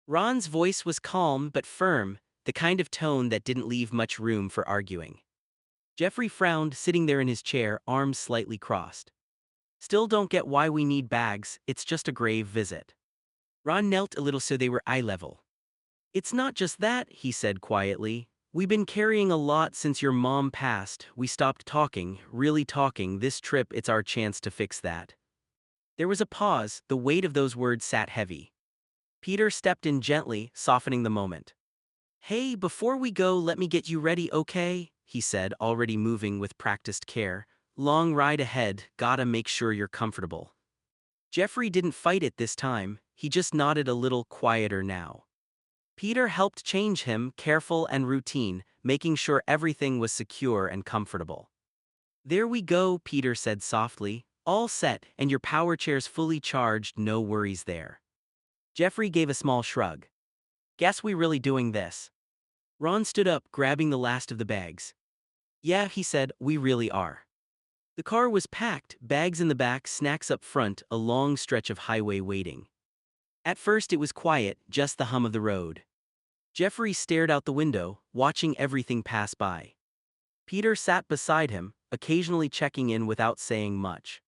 Ron's voice was calm but firm, the kind of tone that didn't leave much room for arguing. Jeffrey frowned, sitting there in his chair, arms slightly crossed. Still don't get why we need bags, it's just a grave visit. Ron knelt a little so they were eye level. It's not just that, he said quietly. We've been carrying a lot since your mom passed. We stopped talking, really talking. This trip, it's our chance to fix that. There was a pause, the weight of those words sat heavy. Peter stepped in gently, softening the moment. Hey, before we go, let me get you ready, okay? He said, already moving with practiced care. Long ride ahead, gotta make sure you're comfortable. Jeffrey didn't fight it this time, he just nodded a little quieter now. Peter helped change him, careful and routine, making sure everything was secure and comfortable. There we go, Peter said softly. All set, and your power chair's fully charged, no worries there. Jeffrey gave a small shrug. Guess we really doing this. Ron stood up, grabbing the last of the bags. Yeah, he said, we really are. The car was packed, bags in the back, snacks up front, a long stretch of highway waiting. At first it was quiet, just the hum of the road. Jeffrey stared out the window, watching everything pass by. Peter sat beside him, occasionally checking in without saying much.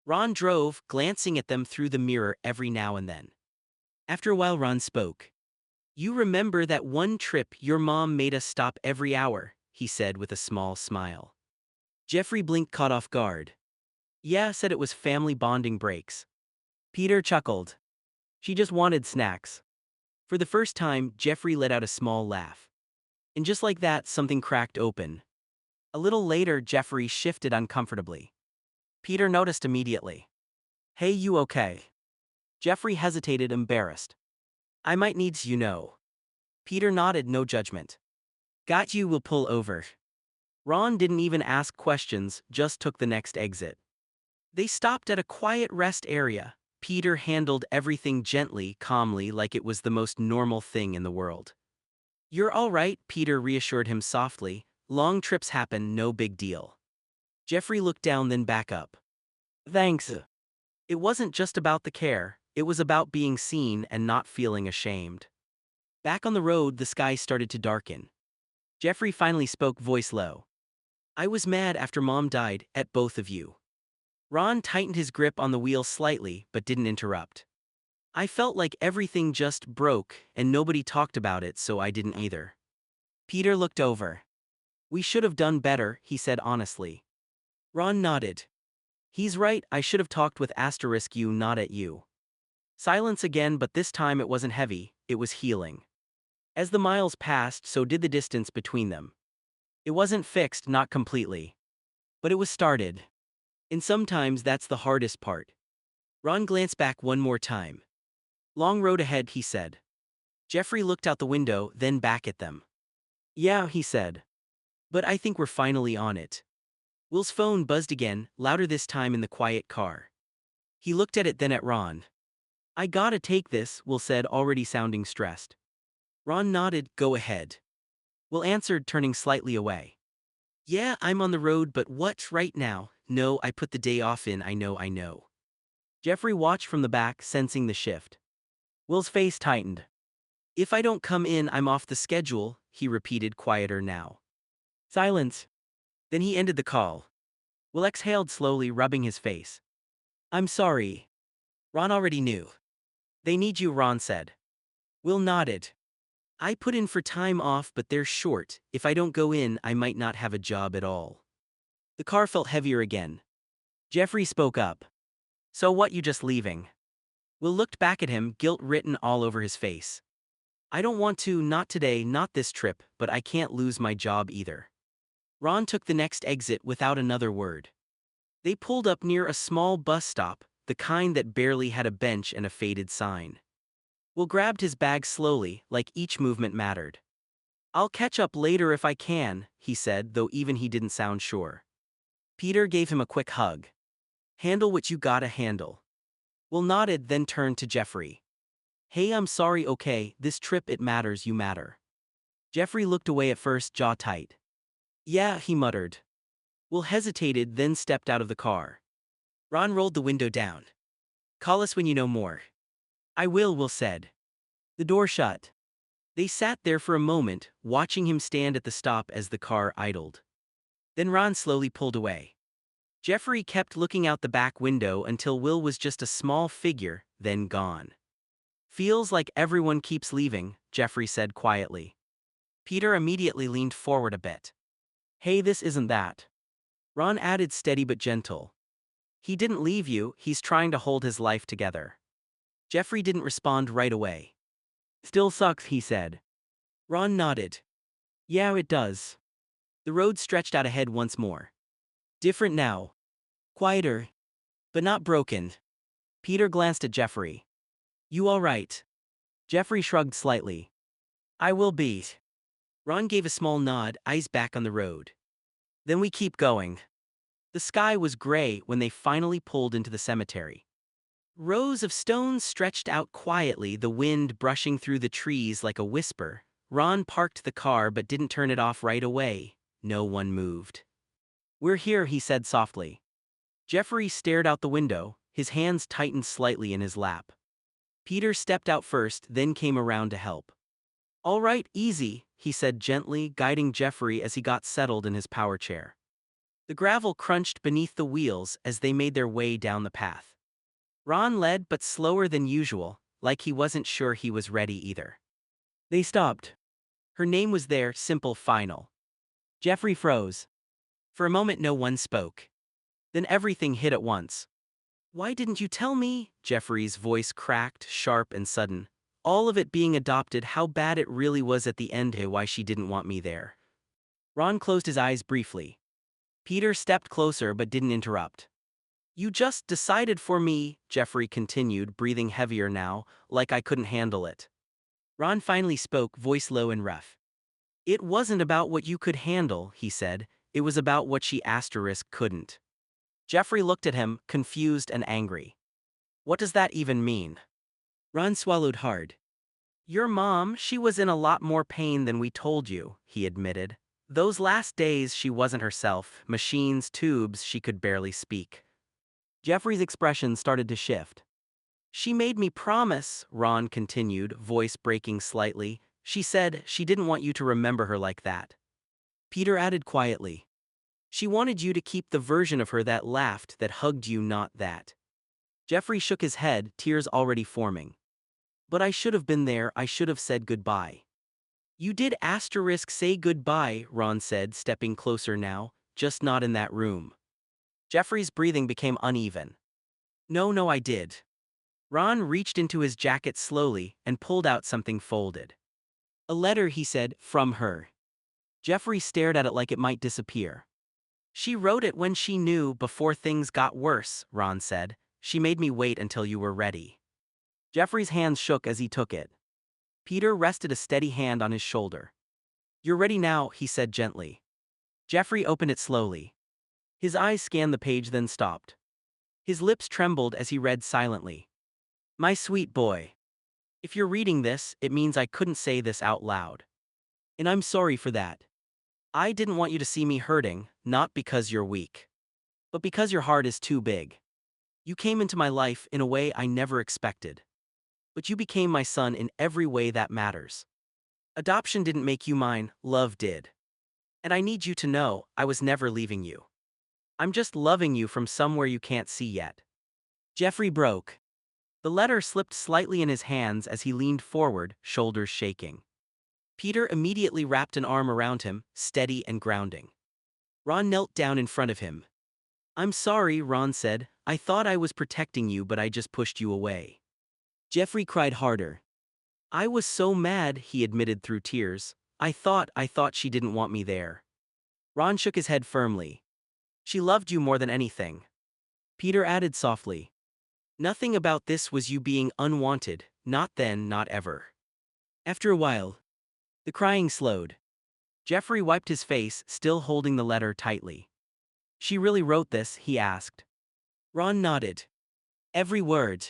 Ron drove, glancing at them through the mirror every now and then. After a while Ron spoke. You remember that one trip your mom made us stop every hour, he said with a small smile. Jeffrey blinked, caught off guard. Yeah, said it was family bonding breaks. Peter chuckled. She just wanted snacks. For the first time, Jeffrey let out a small laugh. And just like that, something cracked open. A little later, Jeffrey shifted uncomfortably. Peter noticed immediately. Hey, you okay? Jeffrey hesitated, embarrassed. I might need you know. Peter nodded, no judgment. Got you, will pull over. Ron didn't even ask questions, just took the next exit. They stopped at a quiet rest area. Peter handled everything gently, calmly, like it was the most normal thing in the world. You're all right, Peter reassured him softly. Long trips happen, no big deal. Jeffrey looked down, then back up. Thanks. It wasn't just about the care, it was about being seen and not feeling ashamed. Back on the road, the sky started to darken. Jeffrey finally spoke, voice low. I was mad after Mom died, at both of you. Ron tightened his grip on the wheel slightly, but didn't interrupt. I felt like everything just broke, and nobody talked about it, so I didn't either. Peter looked over. We should have done better, he said honestly. Ron nodded. He's right, I should have talked with you, not at you. Silence again, but this time it wasn't heavy, it was healing. As the miles passed, so did the distance between them. It wasn't fixed, not completely. But it was started. And sometimes that's the hardest part. Ron glanced back one more time. Long road ahead, he said. Jeffrey looked out the window, then back at them. Yeah, he said. But I think we're finally on it. Will's phone buzzed again, louder this time in the quiet car. He looked at it, then at Ron. I gotta take this, Will said, already sounding stressed. Ron nodded, go ahead. Will answered, turning slightly away. Yeah, I'm on the road, but what, right now? No, I put the day off in, I know. Jeffrey watched from the back, sensing the shift. Will's face tightened. If I don't come in, I'm off the schedule, he repeated, quieter now. Silence. Then he ended the call. Will exhaled slowly, rubbing his face. I'm sorry. Ron already knew. They need you, Ron said. Will nodded. I put in for time off, but they're short. If I don't go in, I might not have a job at all. The car felt heavier again. Jeffrey spoke up. So what, you just leaving? Will looked back at him, guilt written all over his face. I don't want to, not today, not this trip, but I can't lose my job either. Ron took the next exit without another word. They pulled up near a small bus stop, the kind that barely had a bench and a faded sign. Will grabbed his bag slowly, like each movement mattered. I'll catch up later if I can, he said, though even he didn't sound sure. Peter gave him a quick hug. Handle what you gotta handle. Will nodded, then turned to Jeffrey. Hey, I'm sorry, okay, this trip it matters, you matter. Jeffrey looked away at first, jaw tight. Yeah, he muttered. Will hesitated, then stepped out of the car. Ron rolled the window down. Call us when you know more. I will said. The door shut. They sat there for a moment, watching him stand at the stop as the car idled. Then Ron slowly pulled away. Jeffrey kept looking out the back window until Will was just a small figure, then gone. Feels like everyone keeps leaving, Jeffrey said quietly. Peter immediately leaned forward a bit. Hey, this isn't that. Ron added steady but gentle. He didn't leave you, he's trying to hold his life together. Jeffrey didn't respond right away. Still sucks, he said. Ron nodded. Yeah, it does. The road stretched out ahead once more. Different now. Quieter. But not broken. Peter glanced at Jeffrey. You all right? Jeffrey shrugged slightly. I will be. Ron gave a small nod, eyes back on the road. Then we keep going. The sky was gray when they finally pulled into the cemetery. Rows of stones stretched out quietly, the wind brushing through the trees like a whisper. Ron parked the car but didn't turn it off right away. No one moved. We're here, he said softly. Jeffrey stared out the window, his hands tightened slightly in his lap. Peter stepped out first, then came around to help. All right, easy, he said gently, guiding Jeffrey as he got settled in his power chair. The gravel crunched beneath the wheels as they made their way down the path. Ron led but slower than usual, like he wasn't sure he was ready either. They stopped. Her name was there, simple, final. Jeffrey froze. For a moment no one spoke. Then everything hit at once. Why didn't you tell me? Jeffrey's voice cracked, sharp and sudden. All of it being adopted, how bad it really was at the end, why she didn't want me there. Ron closed his eyes briefly. Peter stepped closer but didn't interrupt. You just decided for me, Jeffrey continued, breathing heavier now, like I couldn't handle it. Ron finally spoke, voice low and rough. It wasn't about what you could handle, he said, it was about what she couldn't. Jeffrey looked at him, confused and angry. What does that even mean? Ron swallowed hard. Your mom, she was in a lot more pain than we told you, he admitted. Those last days she wasn't herself, machines, tubes, she could barely speak. Jeffrey's expression started to shift. She made me promise, Ron continued, voice breaking slightly. She said she didn't want you to remember her like that. Peter added quietly. She wanted you to keep the version of her that laughed, that hugged you, not that. Jeffrey shook his head, tears already forming. But I should have been there, I should have said goodbye. You did say goodbye, Ron said, stepping closer now, just not in that room. Jeffrey's breathing became uneven. No, I did. Ron reached into his jacket slowly and pulled out something folded. A letter, he said, from her. Jeffrey stared at it like it might disappear. She wrote it when she knew, before things got worse, Ron said. She made me wait until you were ready. Jeffrey's hands shook as he took it. Peter rested a steady hand on his shoulder. You're ready now, he said gently. Jeffrey opened it slowly. His eyes scanned the page, then stopped. His lips trembled as he read silently. My sweet boy. If you're reading this, it means I couldn't say this out loud. And I'm sorry for that. I didn't want you to see me hurting, not because you're weak, but because your heart is too big. You came into my life in a way I never expected. But you became my son in every way that matters. Adoption didn't make you mine, love did. And I need you to know, I was never leaving you. I'm just loving you from somewhere you can't see yet. Jeffrey broke. The letter slipped slightly in his hands as he leaned forward, shoulders shaking. Peter immediately wrapped an arm around him, steady and grounding. Ron knelt down in front of him. I'm sorry, Ron said. I thought I was protecting you, but I just pushed you away. Jeffrey cried harder. I was so mad, he admitted through tears. I thought she didn't want me there. Ron shook his head firmly. She loved you more than anything. Peter added softly. Nothing about this was you being unwanted, not then, not ever. After a while, the crying slowed. Jeffrey wiped his face, still holding the letter tightly. She really wrote this, he asked. Ron nodded. Every word.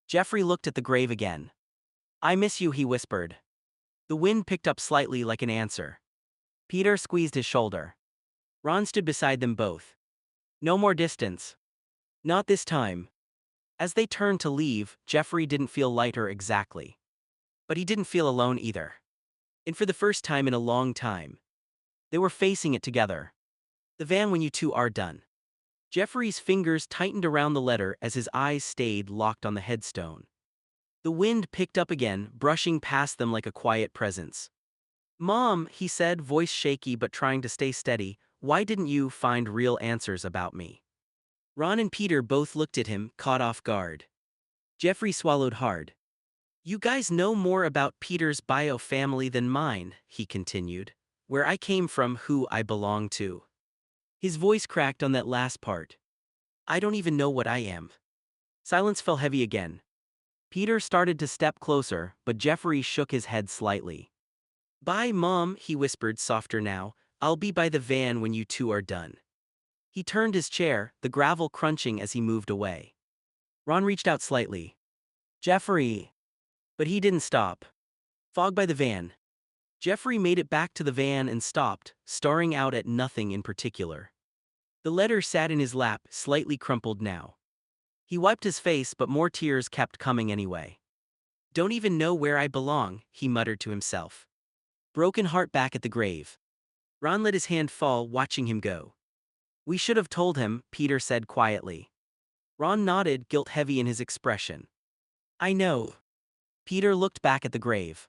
Jeffrey looked at the grave again. I miss you, he whispered. The wind picked up slightly like an answer. Peter squeezed his shoulder. Ron stood beside them both. No more distance. Not this time. As they turned to leave, Jeffrey didn't feel lighter exactly. But he didn't feel alone either. And for the first time in a long time, they were facing it together. The van when you two are done. Jeffrey's fingers tightened around the letter as his eyes stayed locked on the headstone. The wind picked up again, brushing past them like a quiet presence. "Mom," he said, voice shaky but trying to stay steady, "why didn't you find real answers about me?" Ron and Peter both looked at him, caught off guard. Jeffrey swallowed hard. "You guys know more about Peter's bio family than mine," he continued. "Where I came from, who I belong to." His voice cracked on that last part. "I don't even know what I am." Silence fell heavy again. Peter started to step closer, but Jeffrey shook his head slightly. "Bye, Mom," he whispered, softer now. "I'll be by the van when you two are done." He turned his chair, the gravel crunching as he moved away. Ron reached out slightly. "Jeffrey." But he didn't stop. Fog by the van. Jeffrey made it back to the van and stopped, staring out at nothing in particular. The letter sat in his lap, slightly crumpled now. He wiped his face, but more tears kept coming anyway. "Don't even know where I belong," he muttered to himself. Broken heart back at the grave. Ron let his hand fall, watching him go. "We should have told him," Peter said quietly. Ron nodded, guilt heavy in his expression. "I know." Peter looked back at the grave.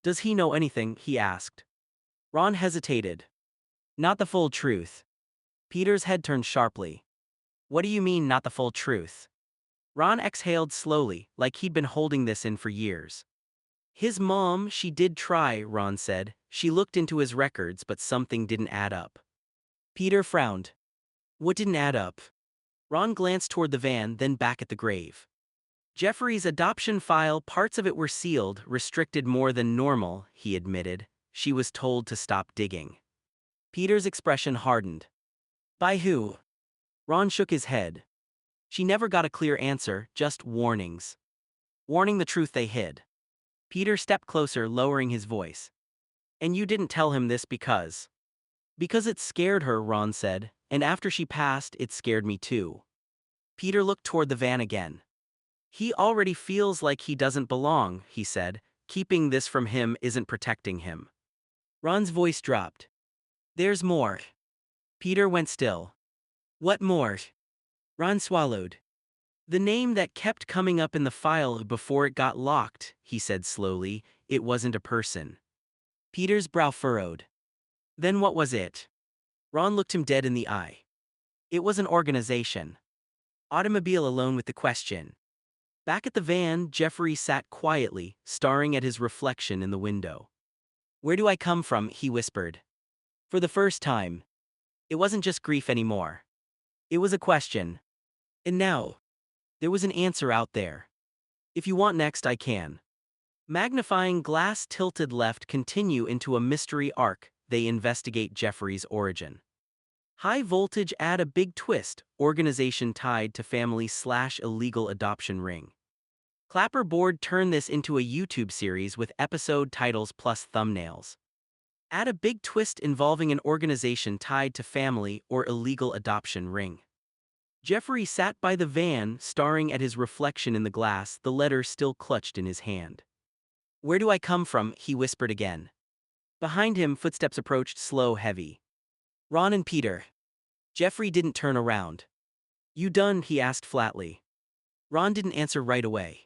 "Does he know anything?" he asked. Ron hesitated. "Not the full truth." Peter's head turned sharply. "What do you mean, not the full truth?" Ron exhaled slowly, like he'd been holding this in for years. "His mom, she did try," Ron said. "She looked into his records, but something didn't add up." Peter frowned. "What didn't add up?" Ron glanced toward the van, then back at the grave. "Jeffrey's adoption file, parts of it were sealed, restricted more than normal," he admitted. "She was told to stop digging." Peter's expression hardened. "By who?" Ron shook his head. "She never got a clear answer, just warnings. Warning the truth they hid." Peter stepped closer, lowering his voice. "And you didn't tell him this because—" "Because it scared her," Ron said, "and after she passed, it scared me too." Peter looked toward the van again. "He already feels like he doesn't belong," he said. "Keeping this from him isn't protecting him." Ron's voice dropped. "There's more." Peter went still. "What more?" Ron swallowed. "The name that kept coming up in the file before it got locked," he said slowly. "It wasn't a person." Peter's brow furrowed. "Then what was it?" Ron looked him dead in the eye. "It was an organization." Automobile alone with the question. Back at the van, Jeffrey sat quietly, staring at his reflection in the window. "Where do I come from?" he whispered. For the first time. It wasn't just grief anymore. It was a question. And now, there was an answer out there. "If you want next, I can." Magnifying glass tilted left, continue into a mystery arc. They investigate Jeffrey's origin. High voltage, add a big twist, organization tied to family/illegal adoption ring. Clapperboard, turn this into a YouTube series with episode titles plus thumbnails. Add a big twist involving an organization tied to family or illegal adoption ring. Jeffrey sat by the van, staring at his reflection in the glass, the letter still clutched in his hand. "Where do I come from?" he whispered again. Behind him, footsteps approached, slow, heavy. Ron and Peter. Jeffrey didn't turn around. "You done?" he asked flatly. Ron didn't answer right away.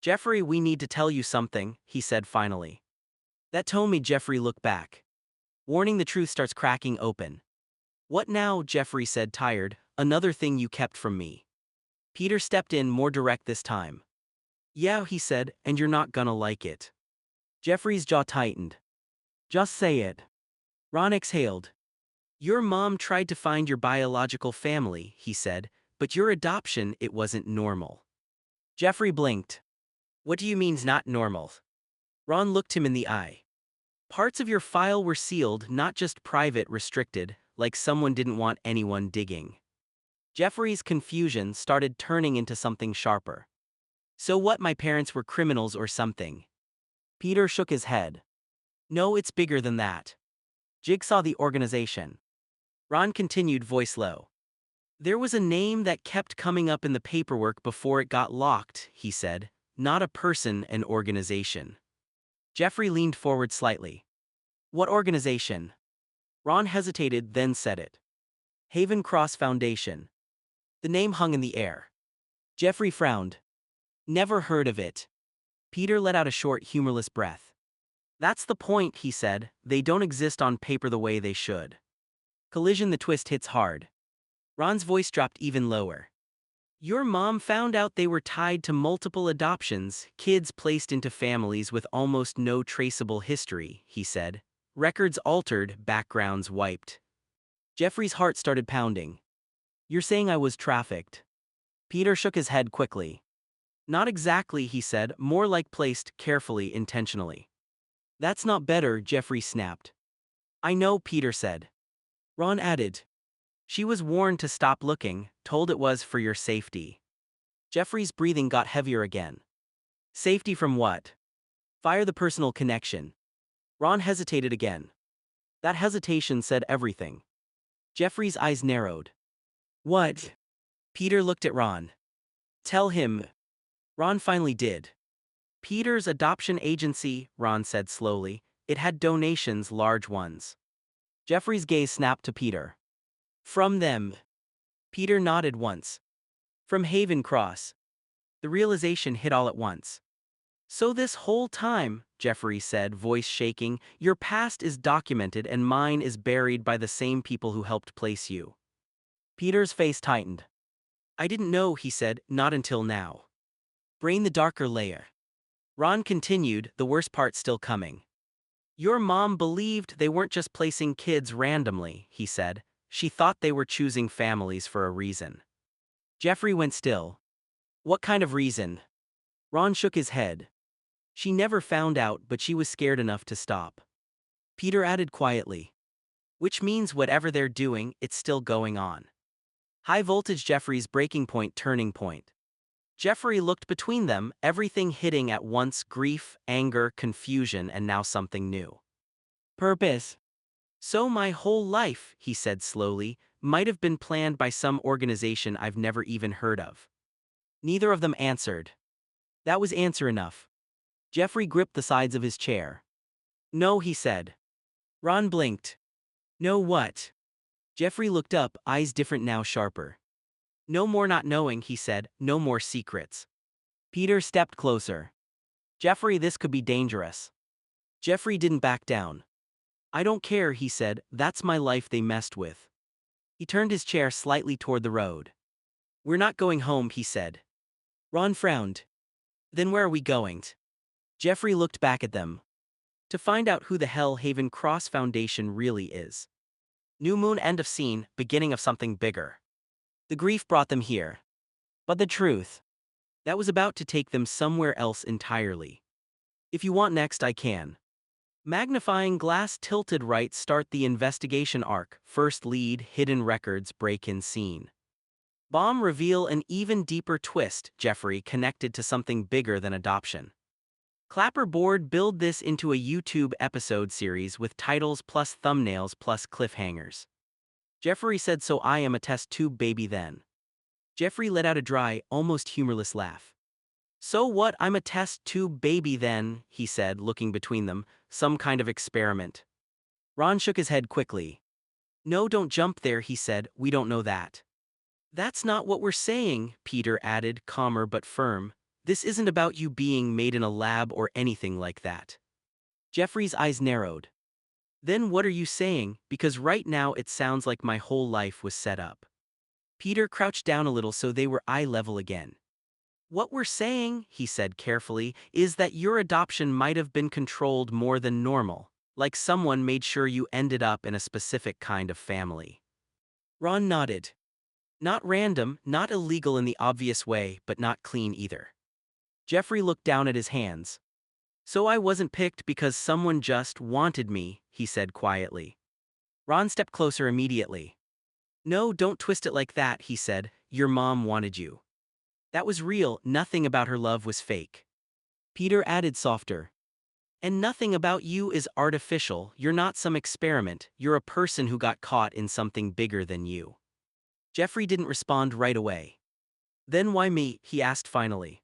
"Jeffrey, we need to tell you something," he said finally. That tone made Jeffrey look back. Warning, the truth starts cracking open. "What now?" Jeffrey said, tired. "Another thing you kept from me." Peter stepped in, more direct this time. "Yeah," he said, "and you're not gonna like it." Jeffrey's jaw tightened. "Just say it." Ron exhaled. "Your mom tried to find your biological family," he said, "but your adoption, it wasn't normal." Jeffrey blinked. "What do you mean not normal?" Ron looked him in the eye. "Parts of your file were sealed, not just private, restricted, like someone didn't want anyone digging." Jeffrey's confusion started turning into something sharper. "So what, my parents were criminals or something?" Peter shook his head. "No, it's bigger than that. Jigsaw, the organization." Ron continued, voice low. "There was a name that kept coming up in the paperwork before it got locked," he said. "Not a person, an organization." Jeffrey leaned forward slightly. What organization? Ron hesitated, then said it. Haven Cross Foundation. The name hung in the air. Jeffrey frowned. Never heard of it. Peter let out a short, humorless breath. That's the point, he said. They don't exist on paper the way they should. Collision, the twist hits hard. Ron's voice dropped even lower. Your mom found out they were tied to multiple adoptions, kids placed into families with almost no traceable history, he said. Records altered, backgrounds wiped. Jeffrey's heart started pounding. You're saying I was trafficked? Peter shook his head quickly. Not exactly, he said, more like placed carefully, intentionally. That's not better, Jeffrey snapped. I know, Peter said. Ron added. She was warned to stop looking, told it was for your safety. Jeffrey's breathing got heavier again. Safety from what? Fire the personal connection. Ron hesitated again. That hesitation said everything. Jeffrey's eyes narrowed. What? Peter looked at Ron. Tell him. Ron finally did. Peter's adoption agency, Ron said slowly. It had donations, large ones. Jeffrey's gaze snapped to Peter. From them. Peter nodded once. From Haven Cross. The realization hit all at once. So this whole time, Jeffrey said, voice shaking, your past is documented and mine is buried by the same people who helped place you. Peter's face tightened. I didn't know, he said, not until now. Brain the darker layer. Ron continued, the worst part still coming. Your mom believed they weren't just placing kids randomly, he said. She thought they were choosing families for a reason. Jeffrey went still. What kind of reason? Ron shook his head. She never found out, but she was scared enough to stop. Peter added quietly. Which means whatever they're doing, it's still going on. High voltage, Jeffrey's breaking point, turning point. Jeffrey looked between them, everything hitting at once, grief, anger, confusion, and now something new. Purpose. So my whole life, he said slowly, might have been planned by some organization I've never even heard of. Neither of them answered. That was answer enough. Jeffrey gripped the sides of his chair. No, he said. Ron blinked. No what? Jeffrey looked up, eyes different now, sharper. No more not knowing, he said, no more secrets. Peter stepped closer. Jeffrey, this could be dangerous. Jeffrey didn't back down. I don't care, he said, that's my life they messed with. He turned his chair slightly toward the road. We're not going home, he said. Ron frowned. Then where are we going? Jeffrey looked back at them. To find out who the hell Haven Cross Foundation really is. New moon, end of scene, beginning of something bigger. The grief brought them here. But the truth. That was about to take them somewhere else entirely. If you want next, I can. Magnifying glass tilted right, start the investigation arc, first lead, hidden records, break-in scene. Bomb reveal, an even deeper twist, Jeffrey connected to something bigger than adoption. Clapperboard build this into a YouTube episode series with titles plus thumbnails plus cliffhangers. Jeffrey said, so I am a test tube baby then. Jeffrey let out a dry, almost humorless laugh. So what, I'm a test tube baby then, he said, looking between them, some kind of experiment. Ron shook his head quickly. No, don't jump there, he said, we don't know that. That's not what we're saying, Peter added, calmer but firm. This isn't about you being made in a lab or anything like that. Jeffrey's eyes narrowed. Then what are you saying, because right now it sounds like my whole life was set up. Peter crouched down a little so they were eye level again. What we're saying, he said carefully, is that your adoption might have been controlled more than normal, like someone made sure you ended up in a specific kind of family. Ron nodded. Not random, not illegal in the obvious way, but not clean either. Jeffrey looked down at his hands. So I wasn't picked because someone just wanted me, he said quietly. Ron stepped closer immediately. No, don't twist it like that, he said. Your mom wanted you. That was real, nothing about her love was fake. Peter added softer. And nothing about you is artificial, you're not some experiment, you're a person who got caught in something bigger than you. Jeffrey didn't respond right away. Then why me, he asked finally.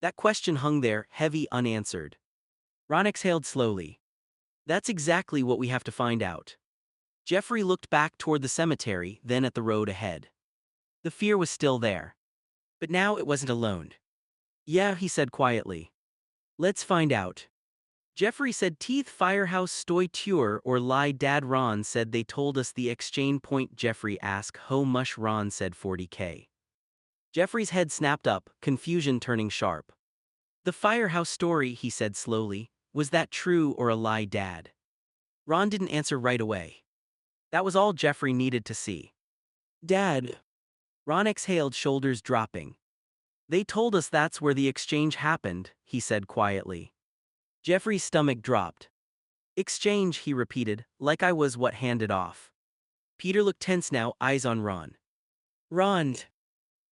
That question hung there, heavy, unanswered. Ron exhaled slowly. That's exactly what we have to find out. Jeffrey looked back toward the cemetery, then at the road ahead. The fear was still there. But now it wasn't alone. Yeah, he said quietly. Let's find out. Jeffrey said teeth firehouse stoi tour or lie dad. Ron said they told us the exchange point. Jeffrey asked how much. Ron said 40K. Jeffrey's head snapped up, confusion turning sharp. The firehouse story, he said slowly, was that true or a lie, Dad? Ron didn't answer right away. That was all Jeffrey needed to see. Dad. Ron exhaled, shoulders dropping. They told us that's where the exchange happened, he said quietly. Jeffrey's stomach dropped. Exchange, he repeated, like I was what handed off. Peter looked tense now, eyes on Ron. Ron.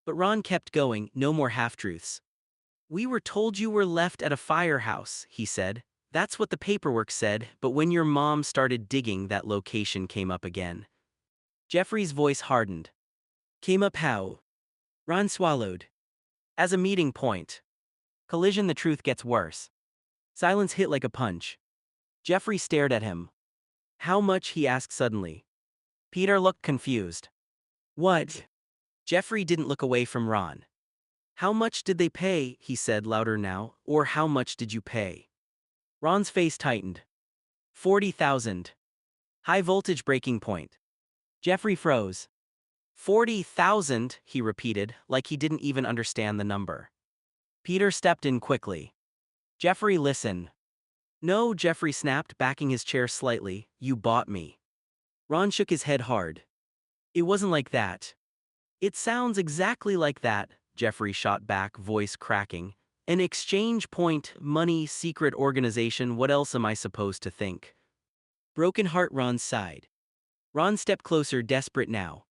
But Ron kept going, no more half-truths. We were told you were left at a firehouse, he said. That's what the paperwork said, but when your mom started digging, that location came up again. Jeffrey's voice hardened. Came up how? Ron swallowed. As a meeting point. Collision, the truth gets worse. Silence hit like a punch. Jeffrey stared at him. How much? He asked suddenly. Peter looked confused. What? Jeffrey didn't look away from Ron. How much did they pay? He said louder now. Or how much did you pay? Ron's face tightened. 40,000. High voltage breaking point. Jeffrey froze. 40,000, he repeated, like he didn't even understand the number. Peter stepped in quickly. Jeffrey, listen. No, Jeffrey snapped, backing his chair slightly. You bought me. Ron shook his head hard. It wasn't like that. It sounds exactly like that, Jeffrey shot back, voice cracking. An exchange point, money, secret organization, what else am I supposed to think? Broken heart. Ron sighed. Ron stepped closer, desperate now.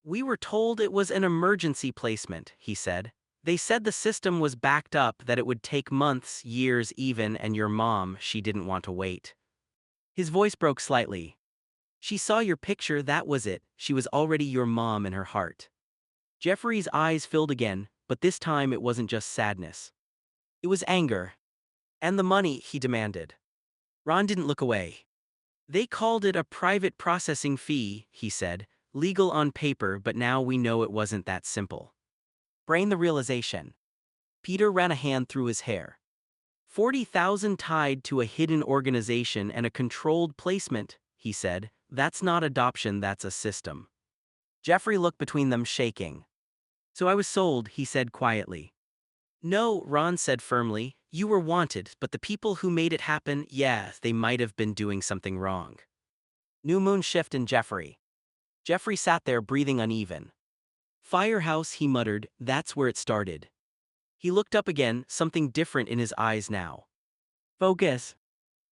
We were told it was an emergency placement, he said. They said the system was backed up, that it would take months, years even, and your mom, she didn't want to wait. His voice broke slightly. She saw your picture, that was it, she was already your mom in her heart. Jeffrey's eyes filled again, but this time it wasn't just sadness. It was anger. And the money, he demanded. Ron didn't look away. They called it a private processing fee, he said, legal on paper, but now we know it wasn't that simple. Brain the realization. Peter ran a hand through his hair. 40,000 tied to a hidden organization and a controlled placement, he said. That's not adoption, that's a system. Jeffrey looked between them, shaking. So I was sold, he said quietly. No, Ron said firmly, you were wanted, but the people who made it happen, yeah, they might have been doing something wrong. New moon shift in Jeffrey. Jeffrey sat there, breathing uneven. Firehouse, he muttered, that's where it started. He looked up again, something different in his eyes now. Focus.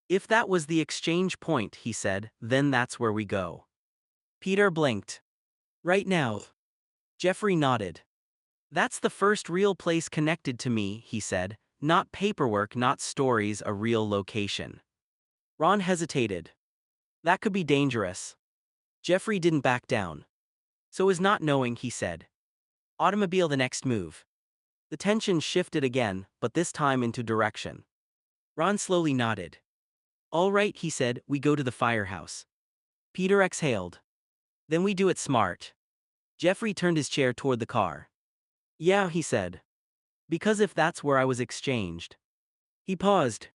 If that was the exchange point, he said, then that's where we go. Peter blinked. Right now. Jeffrey nodded. That's the first real place connected to me, he said. Not paperwork, not stories, a real location. Ron hesitated. That could be dangerous. Jeffrey didn't back down. So is not knowing, he said. Automobile, the next move. The tension shifted again, but this time into direction. Ron slowly nodded. All right, he said, we go to the firehouse. Peter exhaled. Then we do it smart. Jeffrey turned his chair toward the car. Yeah, he said. Because if that's where I was exchanged. He paused.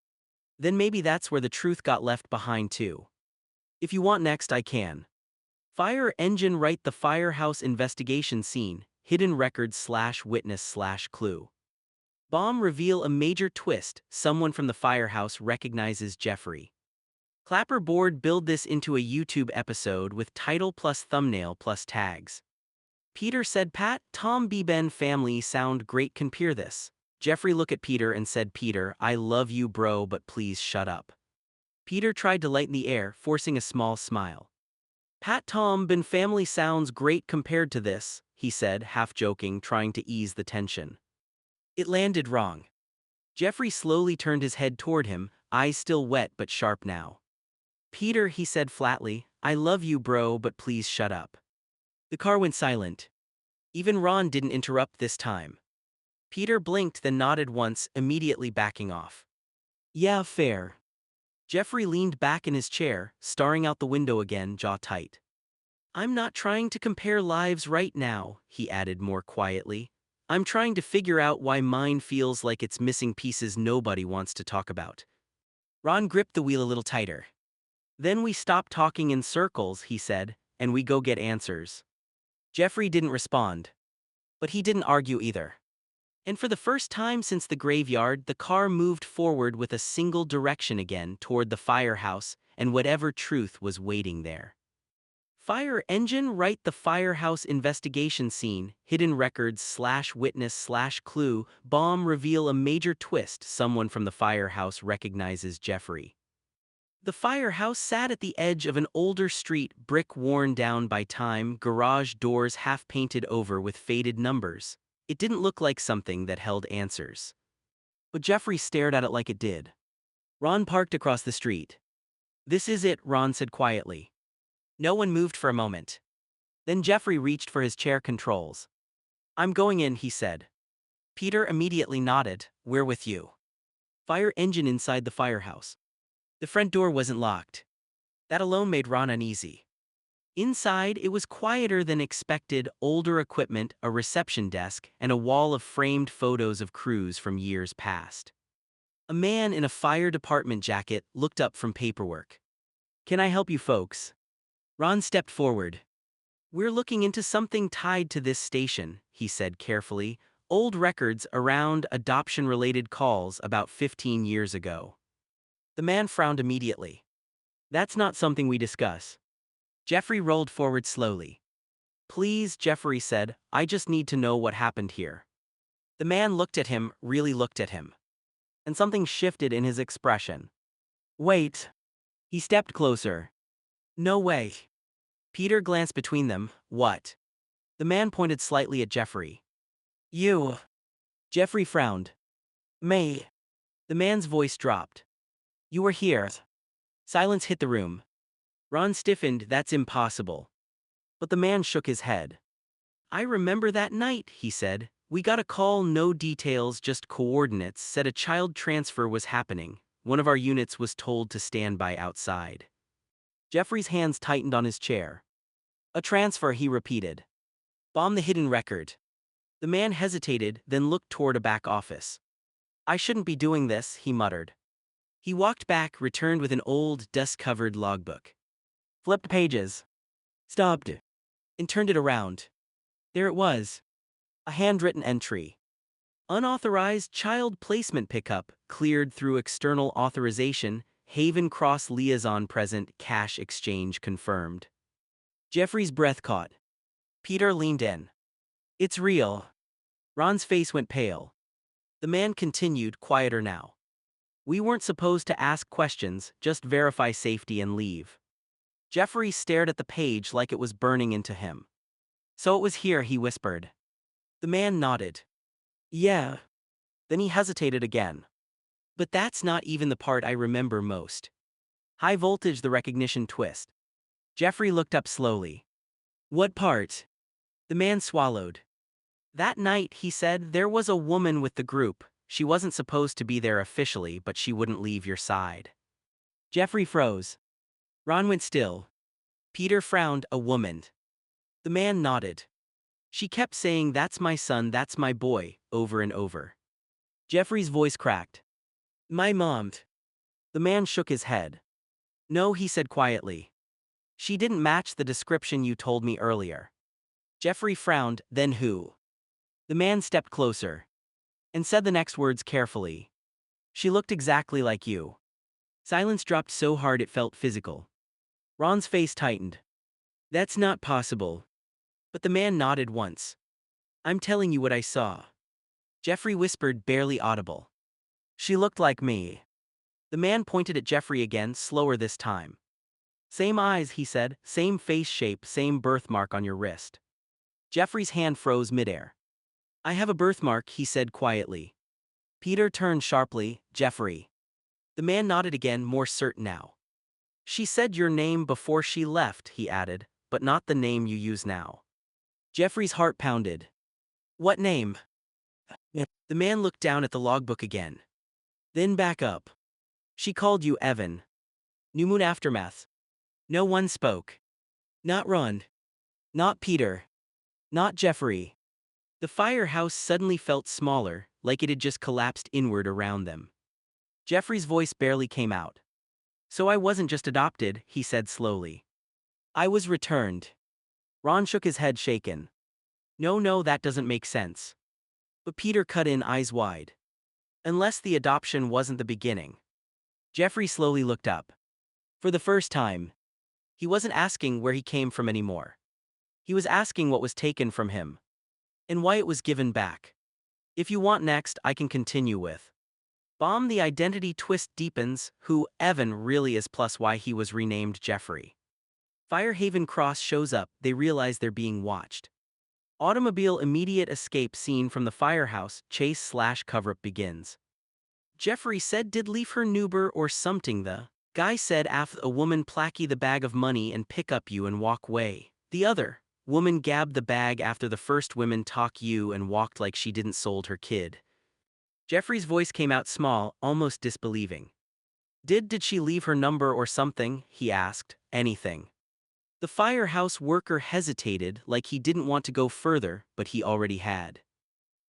Then maybe that's where the truth got left behind too. If you want next, I can. Fire engine, right, the firehouse investigation scene, hidden records / witness / clue. Bomb reveal, a major twist, someone from the firehouse recognizes Jeffrey. Clapperboard build this into a YouTube episode with title plus thumbnail plus tags. Peter said Pat, Tom B. Ben family sound great, can peer this. Jeffrey looked at Peter and said Peter, I love you bro, but please shut up. Peter tried to lighten the air, forcing a small smile. Pat, Tom Ben family sounds great compared to this, he said, half joking, trying to ease the tension. It landed wrong. Jeffrey slowly turned his head toward him, eyes still wet but sharp now. Peter, he said flatly, I love you bro, but please shut up. The car went silent. Even Ron didn't interrupt this time. Peter blinked, then nodded once, immediately backing off. Yeah, fair. Jeffrey leaned back in his chair, staring out the window again, jaw tight. I'm not trying to compare lives right now, he added more quietly. I'm trying to figure out why mine feels like it's missing pieces nobody wants to talk about. Ron gripped the wheel a little tighter. Then we stop talking in circles, he said, and we go get answers. Jeffrey didn't respond. But he didn't argue either. And for the first time since the graveyard, the car moved forward with a single direction again toward the firehouse and whatever truth was waiting there. Fire engine right, the firehouse investigation scene, hidden records / witness / clue, bomb reveal, a major twist, someone from the firehouse recognizes Jeffrey. The firehouse sat at the edge of an older street, brick worn down by time, garage doors half painted over with faded numbers. It didn't look like something that held answers. But Jeffrey stared at it like it did. Ron parked across the street. This is it, Ron said quietly. No one moved for a moment. Then Jeffrey reached for his chair controls. I'm going in, he said. Peter immediately nodded. We're with you. Fire engine inside the firehouse. The front door wasn't locked. That alone made Ron uneasy. Inside, it was quieter than expected, older equipment, a reception desk, and a wall of framed photos of crews from years past. A man in a fire department jacket looked up from paperwork. Can I help you folks? Ron stepped forward. We're looking into something tied to this station, he said carefully, old records around adoption-related calls about 15 years ago. The man frowned immediately. That's not something we discuss. Jeffrey rolled forward slowly. Please, Jeffrey said, I just need to know what happened here. The man looked at him, really looked at him. And something shifted in his expression. Wait. He stepped closer. No way. Peter glanced between them. What? The man pointed slightly at Jeffrey. You. Jeffrey frowned. Me. The man's voice dropped. You were here. Silence hit the room. Ron stiffened. That's impossible. But the man shook his head. I remember that night, he said. We got a call, no details, just coordinates, said a child transfer was happening. One of our units was told to stand by outside. Jeffrey's hands tightened on his chair. A transfer, he repeated. Bomb the hidden record. The man hesitated, then looked toward a back office. I shouldn't be doing this, he muttered. He walked back, returned with an old, dust-covered logbook. Flipped pages. Stopped. And turned it around. There it was. A handwritten entry. Unauthorized child placement pickup, cleared through external authorization, Haven Cross liaison present, cash exchange confirmed. Jeffrey's breath caught. Peter leaned in. It's real. Ron's face went pale. The man continued, quieter now. We weren't supposed to ask questions, just verify safety and leave. Jeffrey stared at the page like it was burning into him. So it was here, he whispered. The man nodded. Yeah. Then he hesitated again. But that's not even the part I remember most. High voltage, the recognition twist. Jeffrey looked up slowly. What part? The man swallowed. That night, he said, there was a woman with the group. She wasn't supposed to be there officially, but she wouldn't leave your side. Jeffrey froze. Ron went still. Peter frowned. A woman. The man nodded. She kept saying, that's my son, that's my boy, over and over. Jeffrey's voice cracked. My mom. The man shook his head. No, he said quietly. She didn't match the description you told me earlier. Jeffrey frowned. Then who? The man stepped closer. And said the next words carefully. She looked exactly like you. Silence dropped so hard it felt physical. Ron's face tightened. That's not possible. But the man nodded once. I'm telling you what I saw. Jeffrey whispered, barely audible. She looked like me. The man pointed at Jeffrey again, slower this time. Same eyes, he said, same face shape, same birthmark on your wrist. Jeffrey's hand froze midair. I have a birthmark, he said quietly. Peter turned sharply. Jeffrey. The man nodded again, more certain now. She said your name before she left, he added, but not the name you use now. Jeffrey's heart pounded. What name? The man looked down at the logbook again. Then back up. She called you Evan. New moon aftermath. No one spoke. Not Ron. Not Peter. Not Jeffery. The firehouse suddenly felt smaller, like it had just collapsed inward around them. Jeffrey's voice barely came out. So I wasn't just adopted, he said slowly. I was returned. Ron shook his head shaken. No, that doesn't make sense. But Peter cut in, eyes wide. Unless the adoption wasn't the beginning. Jeffrey slowly looked up. For the first time, he wasn't asking where he came from anymore. He was asking what was taken from him. And why it was given back. If you want next, I can continue with. Bomb the identity twist deepens, who Evan really is plus why he was renamed Jeffery. Firehaven Cross shows up, they realize they're being watched. Automobile immediate escape scene from the firehouse, chase/cover-up begins. Jeffrey said did leave her Nuber or something the guy said af a woman placky the bag of money and pick up you and walk way. The other woman gabbed the bag after the first women talk you and walked like she didn't sold her kid. Jeffrey's voice came out small, almost disbelieving. Did she leave her number or something? He asked. Anything. The firehouse worker hesitated like he didn't want to go further, but he already had.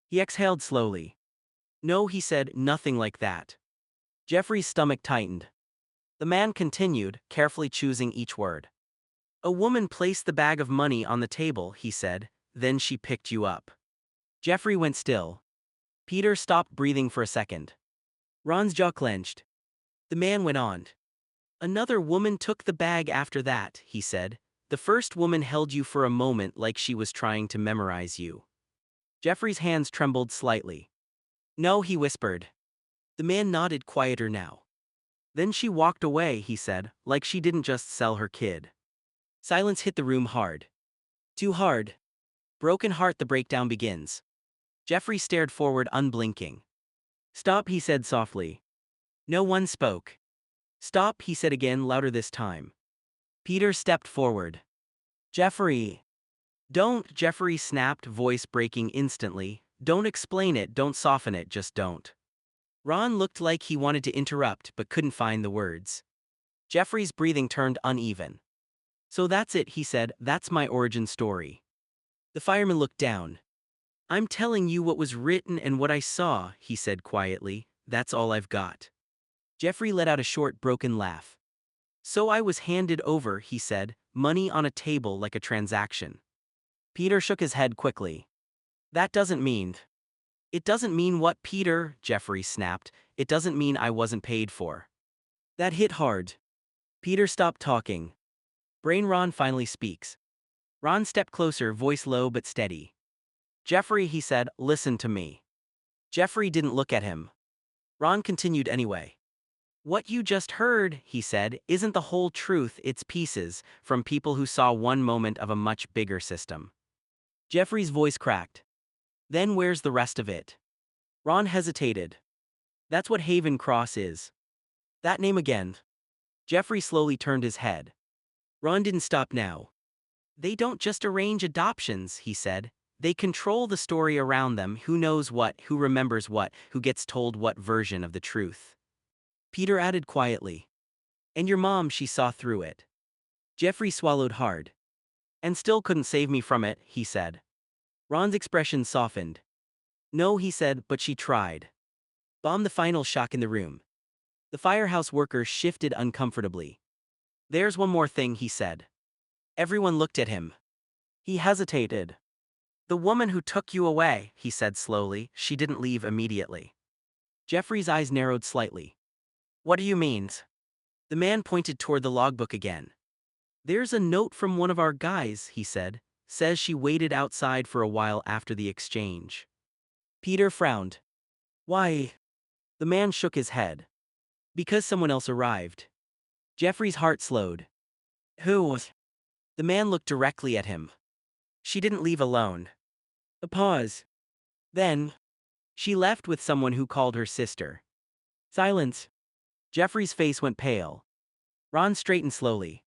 He exhaled slowly. No, he said, nothing like that. Jeffrey's stomach tightened. The man continued, carefully choosing each word. A woman placed the bag of money on the table, he said, then she picked you up. Jeffrey went still. Peter stopped breathing for a second. Ron's jaw clenched. The man went on. Another woman took the bag after that, he said. The first woman held you for a moment like she was trying to memorize you. Jeffrey's hands trembled slightly. No, he whispered. The man nodded quieter now. Then she walked away, he said, like she didn't just sell her kid. Silence hit the room hard. Too hard. Broken heart, the breakdown begins. Jeffrey stared forward unblinking. Stop, he said softly. No one spoke. Stop, he said again, louder this time. Peter stepped forward. Jeffrey. Don't, Jeffrey snapped, voice breaking instantly. Don't explain it, don't soften it, just don't. Ron looked like he wanted to interrupt but couldn't find the words. Jeffrey's breathing turned uneven. So that's it, he said, that's my origin story. The fireman looked down. I'm telling you what was written and what I saw, he said quietly, that's all I've got. Jeffrey let out a short, broken laugh. So I was handed over, he said, money on a table like a transaction. Peter shook his head quickly. That doesn't mean. It doesn't mean what, Peter, Jeffrey snapped, it doesn't mean I wasn't paid for. That hit hard. Peter stopped talking. Brain Ron finally speaks. Ron stepped closer, voice low but steady. Jeffrey, he said, listen to me. Jeffrey didn't look at him. Ron continued anyway. What you just heard, he said, isn't the whole truth, it's pieces, from people who saw one moment of a much bigger system. Jeffrey's voice cracked. Then where's the rest of it? Ron hesitated. That's what Haven Cross is. That name again. Jeffrey slowly turned his head. Ron didn't stop now. They don't just arrange adoptions, he said. They control the story around them, who knows what, who remembers what, who gets told what version of the truth. Peter added quietly. And your mom, she saw through it. Jeffrey swallowed hard. And still couldn't save me from it, he said. Ron's expression softened. No, he said, but she tried. Bomb the final shock in the room. The firehouse worker shifted uncomfortably. There's one more thing, he said. Everyone looked at him. He hesitated. The woman who took you away, he said slowly, she didn't leave immediately. Jeffrey's eyes narrowed slightly. What do you mean? The man pointed toward the logbook again. There's a note from one of our guys, he said. Says she waited outside for a while after the exchange. Peter frowned. Why? The man shook his head. Because someone else arrived. Jeffrey's heart slowed. Who? The man looked directly at him. She didn't leave alone. A pause. Then, she left with someone who called her sister. Silence. Jeffrey's face went pale. Ron straightened slowly.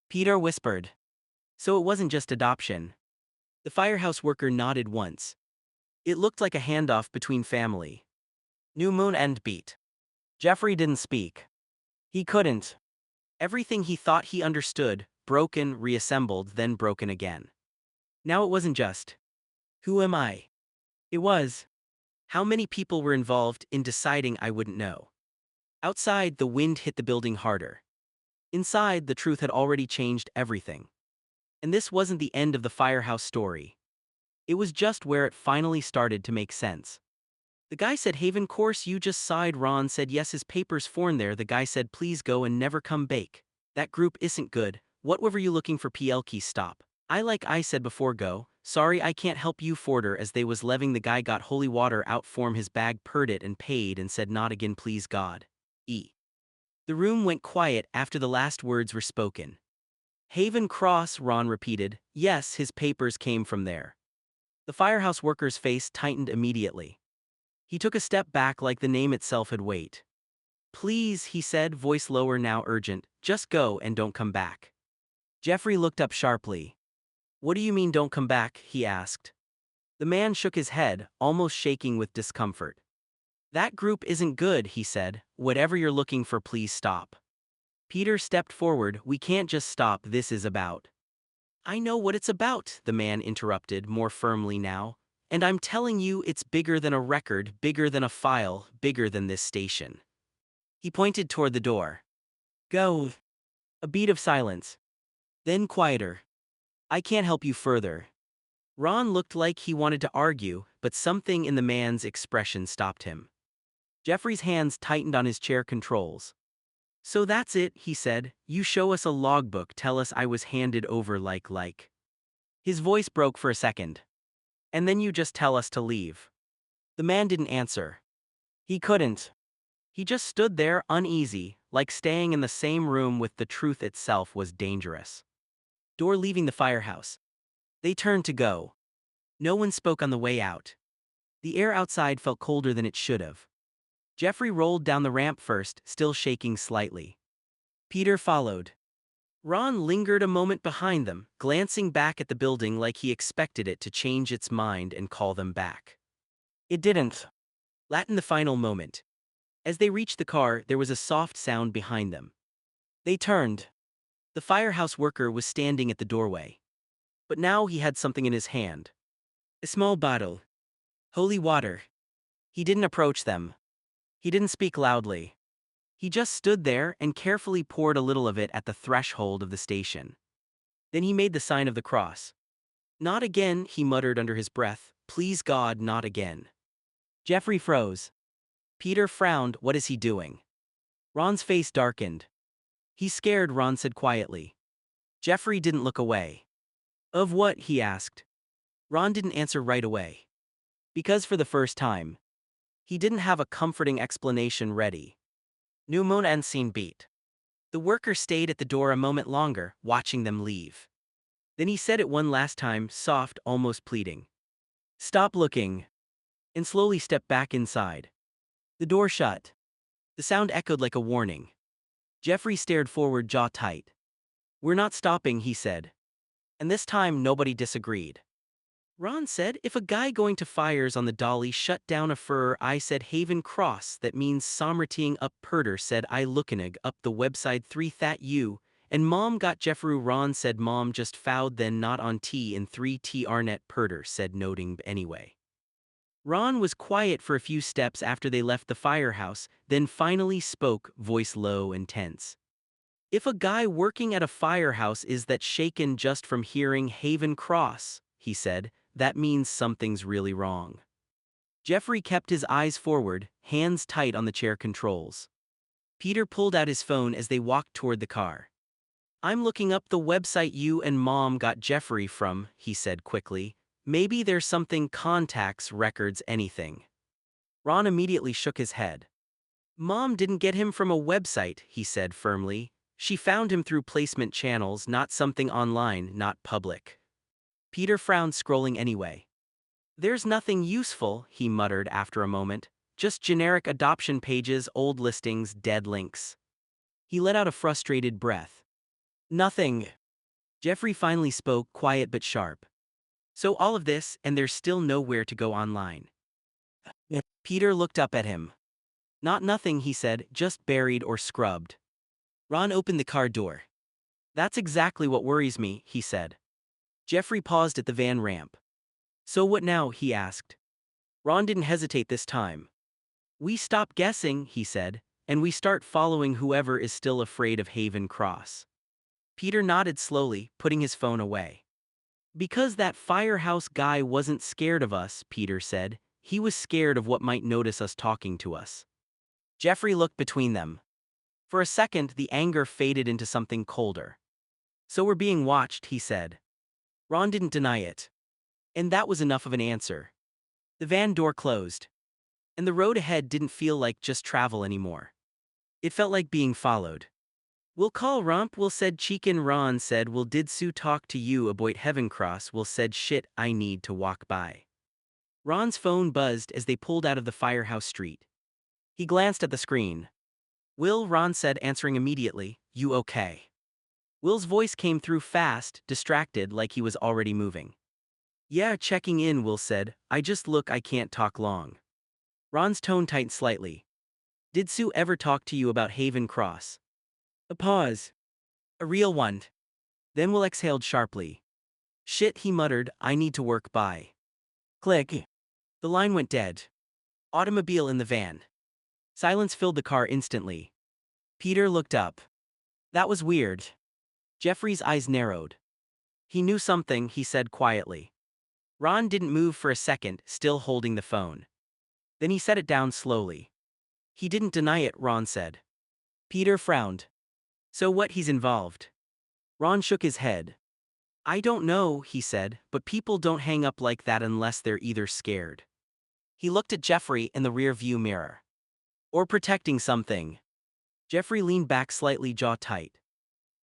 Peter whispered. So it wasn't just adoption. The firehouse worker nodded once. It looked like a handoff between family. New moon end beat. Jeffrey didn't speak. He couldn't. Everything he thought he understood, broken, reassembled, then broken again. Now it wasn't just, who am I? It was, how many people were involved in deciding I wouldn't know. Outside, the wind hit the building harder. Inside, the truth had already changed everything. And this wasn't the end of the firehouse story. It was just where it finally started to make sense. The guy said, Haven, course you just sighed. Ron said, yes, his paper's foreign there. The guy said, please go and never come back. That group isn't good. What were you looking for? PL key stop. I said before go. Sorry, I can't help you forder. As they was leaving, the guy got holy water out from his bag, purred it and paid and said, not again, please God. The room went quiet after the last words were spoken. Haven Cross, Ron repeated. Yes, his papers came from there. The firehouse worker's face tightened immediately. He took a step back like the name itself had weight. Please, he said, voice lower now urgent, just go and don't come back. Jeffrey looked up sharply. What do you mean don't come back? He asked. The man shook his head, almost shaking with discomfort. That group isn't good, he said. Whatever you're looking for, please stop. Peter stepped forward. We can't just stop. This is about. I know what it's about, the man interrupted more firmly now. And I'm telling you, it's bigger than a record, bigger than a file, bigger than this station. He pointed toward the door. Go. A beat of silence. Then quieter. I can't help you further. Ron looked like he wanted to argue, but something in the man's expression stopped him. Jeffrey's hands tightened on his chair controls. So that's it, he said. You show us a logbook, tell us I was handed over like. His voice broke for a second. And then you just tell us to leave. The man didn't answer. He couldn't. He just stood there, uneasy, like staying in the same room with the truth itself was dangerous. Door leaving the firehouse. They turned to go. No one spoke on the way out. The air outside felt colder than it should have. Jeffrey rolled down the ramp first, still shaking slightly. Peter followed. Ron lingered a moment behind them, glancing back at the building like he expected it to change its mind and call them back. It didn't. Latin the final moment. As they reached the car, there was a soft sound behind them. They turned. The firehouse worker was standing at the doorway. But now he had something in his hand. A small bottle. Holy water. He didn't approach them. He didn't speak loudly. He just stood there and carefully poured a little of it at the threshold of the station. Then he made the sign of the cross. Not again, he muttered under his breath. Please God, not again. Jeffrey froze. Peter frowned. What is he doing? Ron's face darkened. He's scared, Ron said quietly. Jeffrey didn't look away. Of what? He asked. Ron didn't answer right away. Because for the first time, he didn't have a comforting explanation ready. New moon and scene beat. The worker stayed at the door a moment longer, watching them leave. Then he said it one last time, soft, almost pleading. Stop looking. And slowly stepped back inside. The door shut. The sound echoed like a warning. Jeffrey stared forward, jaw tight. We're not stopping, he said. And this time nobody disagreed. Ron said, if a guy going to fires on the dolly shut down a fur, I said Haven Cross, that means Sommerting up. Perder said I lookenig up the website 3 that you, and Mom got Jeffrey. Ron said Mom just found then not on T in 3T Arnett. Perder said noting anyway. Ron was quiet for a few steps after they left the firehouse, then finally spoke, voice low and tense. If a guy working at a firehouse is that shaken just from hearing Haven Cross, he said, that means something's really wrong. Jeffrey kept his eyes forward, hands tight on the chair controls. Peter pulled out his phone as they walked toward the car. I'm looking up the website you and Mom got Jeffrey from, he said quickly. Maybe there's something, contacts, records, anything. Ron immediately shook his head. Mom didn't get him from a website, he said firmly. She found him through placement channels, not something online, not public. Peter frowned, scrolling anyway. There's nothing useful, he muttered after a moment. Just generic adoption pages, old listings, dead links. He let out a frustrated breath. Nothing. Jeffrey finally spoke, quiet but sharp. So all of this, and there's still nowhere to go online. Peter looked up at him. Not nothing, he said, just buried or scrubbed. Ron opened the car door. That's exactly what worries me, he said. Jeffrey paused at the van ramp. So what now, he asked. Ron didn't hesitate this time. We stop guessing, he said, and we start following whoever is still afraid of Haven Cross. Peter nodded slowly, putting his phone away. Because that firehouse guy wasn't scared of us, Peter said. He was scared of what might notice us talking to us. Jeffrey looked between them. For a second, the anger faded into something colder. So we're being watched, he said. Ron didn't deny it. And that was enough of an answer. The van door closed. And the road ahead didn't feel like just travel anymore. It felt like being followed. We'll call Rump, Will said Cheekin. Ron said, Will did Sue talk to you about Heaven Cross? Will said, shit, I need to walk by. Ron's phone buzzed as they pulled out of the firehouse street. He glanced at the screen. Will, Ron said, answering immediately, you okay? Will's voice came through fast, distracted like he was already moving. Yeah, checking in, Will said, I can't talk long. Ron's tone tightened slightly. Did Sue ever talk to you about Haven Cross? A pause. A real one. Then Will exhaled sharply. Shit, he muttered, I need to work by. Click. The line went dead. Automobile in the van. Silence filled the car instantly. Peter looked up. That was weird. Jeffrey's eyes narrowed. He knew something, he said quietly. Ron didn't move for a second, still holding the phone. Then he set it down slowly. He didn't deny it, Ron said. Peter frowned. So what, he's involved? Ron shook his head. I don't know, he said, but people don't hang up like that unless they're either scared. He looked at Jeffrey in the rear-view mirror. Or protecting something. Jeffrey leaned back slightly, jaw tight.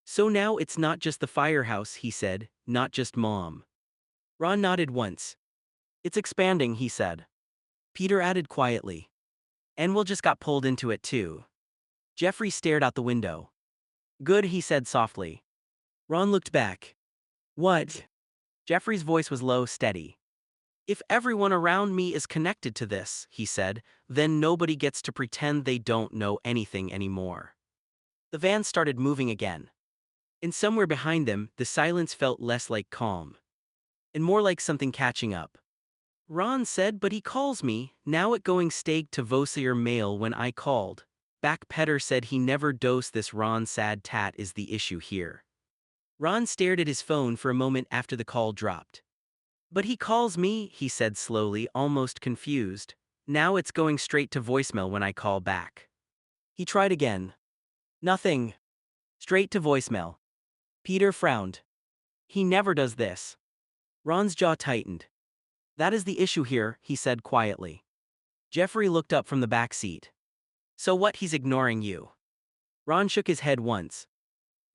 So now it's not just the firehouse, he said, not just Mom. Ron nodded once. It's expanding, he said. Peter added quietly. And Will just got pulled into it too. Jeffrey stared out the window. Good, he said softly. Ron looked back. What? Jeffrey's voice was low, steady. If everyone around me is connected to this, he said, then nobody gets to pretend they don't know anything anymore. The van started moving again. And somewhere behind them, the silence felt less like calm. And more like something catching up. Ron said, but he calls me, now it going stag to Vosier mail when I called. Back Petter said he never dosed this Ron sad tat is the issue here. Ron stared at his phone for a moment after the call dropped. But he calls me, he said slowly, almost confused. Now it's going straight to voicemail when I call back. He tried again. Nothing. Straight to voicemail. Peter frowned. He never does this. Ron's jaw tightened. That is the issue here, he said quietly. Jeffrey looked up from the back seat. So what, he's ignoring you? Ron shook his head once.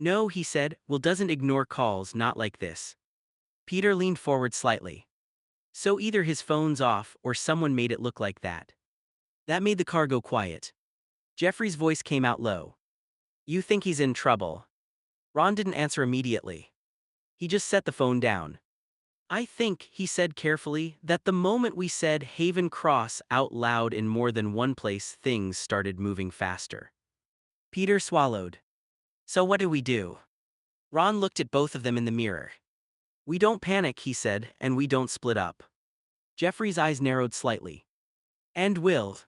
No, he said, Will doesn't ignore calls, not like this. Peter leaned forward slightly. So either his phone's off or someone made it look like that. That made the car go quiet. Jeffrey's voice came out low. You think he's in trouble? Ron didn't answer immediately. He just set the phone down. I think, he said carefully, that the moment we said Haven Cross out loud in more than one place, things started moving faster. Peter swallowed. So what do we do? Ron looked at both of them in the mirror. We don't panic, he said, and we don't split up. Jeffrey's eyes narrowed slightly. And Will.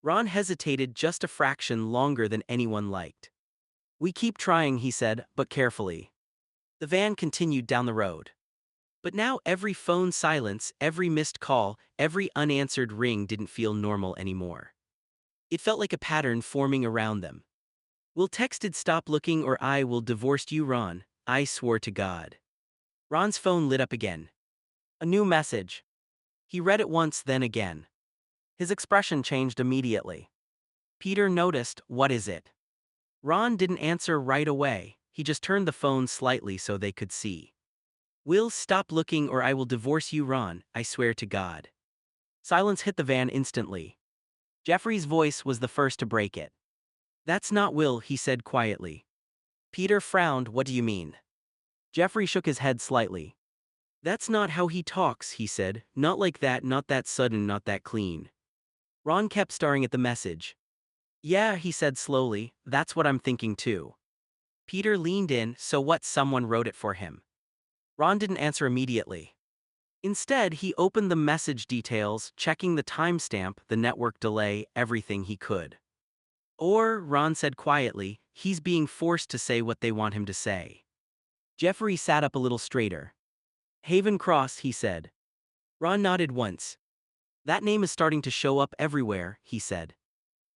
Ron hesitated just a fraction longer than anyone liked. We keep trying, he said, but carefully. The van continued down the road. But now every phone silence, every missed call, every unanswered ring didn't feel normal anymore. It felt like a pattern forming around them. Will texted stop looking or I will divorce you, Ron, I swore to God. Ron's phone lit up again. A new message. He read it once, then again. His expression changed immediately. Peter noticed, what is it? Ron didn't answer right away, he just turned the phone slightly so they could see. Will stop looking or I will divorce you, Ron, I swear to God. Silence hit the van instantly. Jeffrey's voice was the first to break it. That's not Will, he said quietly. Peter frowned, what do you mean? Jeffrey shook his head slightly. That's not how he talks, he said, not like that, not that sudden, not that clean. Ron kept staring at the message. Yeah, he said slowly, that's what I'm thinking too. Peter leaned in, so what, someone wrote it for him. Ron didn't answer immediately. Instead, he opened the message details, checking the timestamp, the network delay, everything he could. Or, Ron said quietly, he's being forced to say what they want him to say. Jeffery sat up a little straighter. Haven Cross, he said. Ron nodded once. That name is starting to show up everywhere, he said.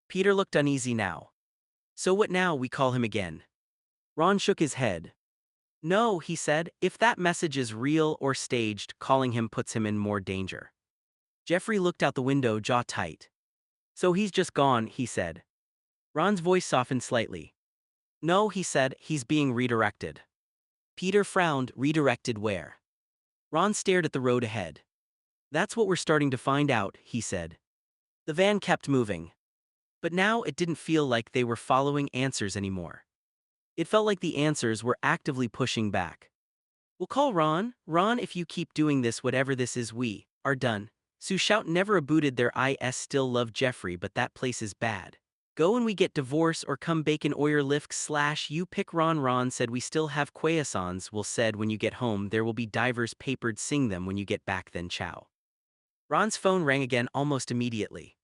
Peter looked uneasy now. So what now, we call him again? Ron shook his head. No, he said, if that message is real or staged, calling him puts him in more danger. Jeffrey looked out the window, jaw tight. So he's just gone, he said. Ron's voice softened slightly. No, he said, he's being redirected. Peter frowned. Redirected where? Ron stared at the road ahead. That's what we're starting to find out, he said. The van kept moving. But now it didn't feel like they were following answers anymore. It felt like the answers were actively pushing back. We'll call Ron. Ron, if you keep doing this, whatever this is, we are done. Sue shout never abooted their is still love Jeffrey, but that place is bad. Go and we get divorce or come bacon oyer lift / you pick Ron. Ron said we still have croissants. Will said when you get home there will be divers papered, sing them when you get back then ciao. Ron's phone rang again almost immediately.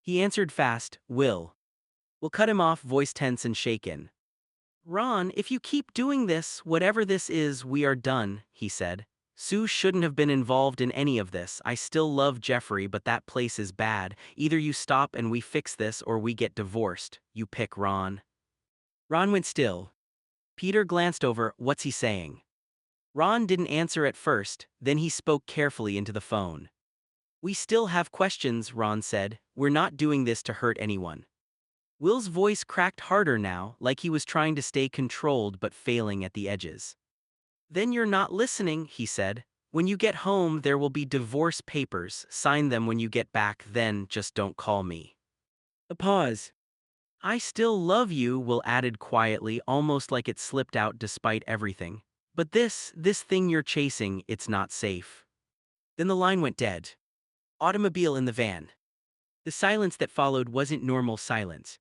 He answered fast, Will. We'll cut him off, voice tense and shaken. Ron, if you keep doing this, whatever this is, we are done, he said. Sue shouldn't have been involved in any of this. I still love Jeffrey, but that place is bad. Either you stop and we fix this or we get divorced. You pick, Ron. Ron went still. Peter glanced over. What's he saying? Ron didn't answer at first, then he spoke carefully into the phone. We still have questions, Ron said. We're not doing this to hurt anyone. Will's voice cracked harder now, like he was trying to stay controlled but failing at the edges. Then you're not listening, he said. When you get home there will be divorce papers. Sign them when you get back, then just don't call me. A pause. I still love you, Will added quietly, almost like it slipped out despite everything. But this thing you're chasing, it's not safe. Then the line went dead. Automobile in the van. The silence that followed wasn't normal silence.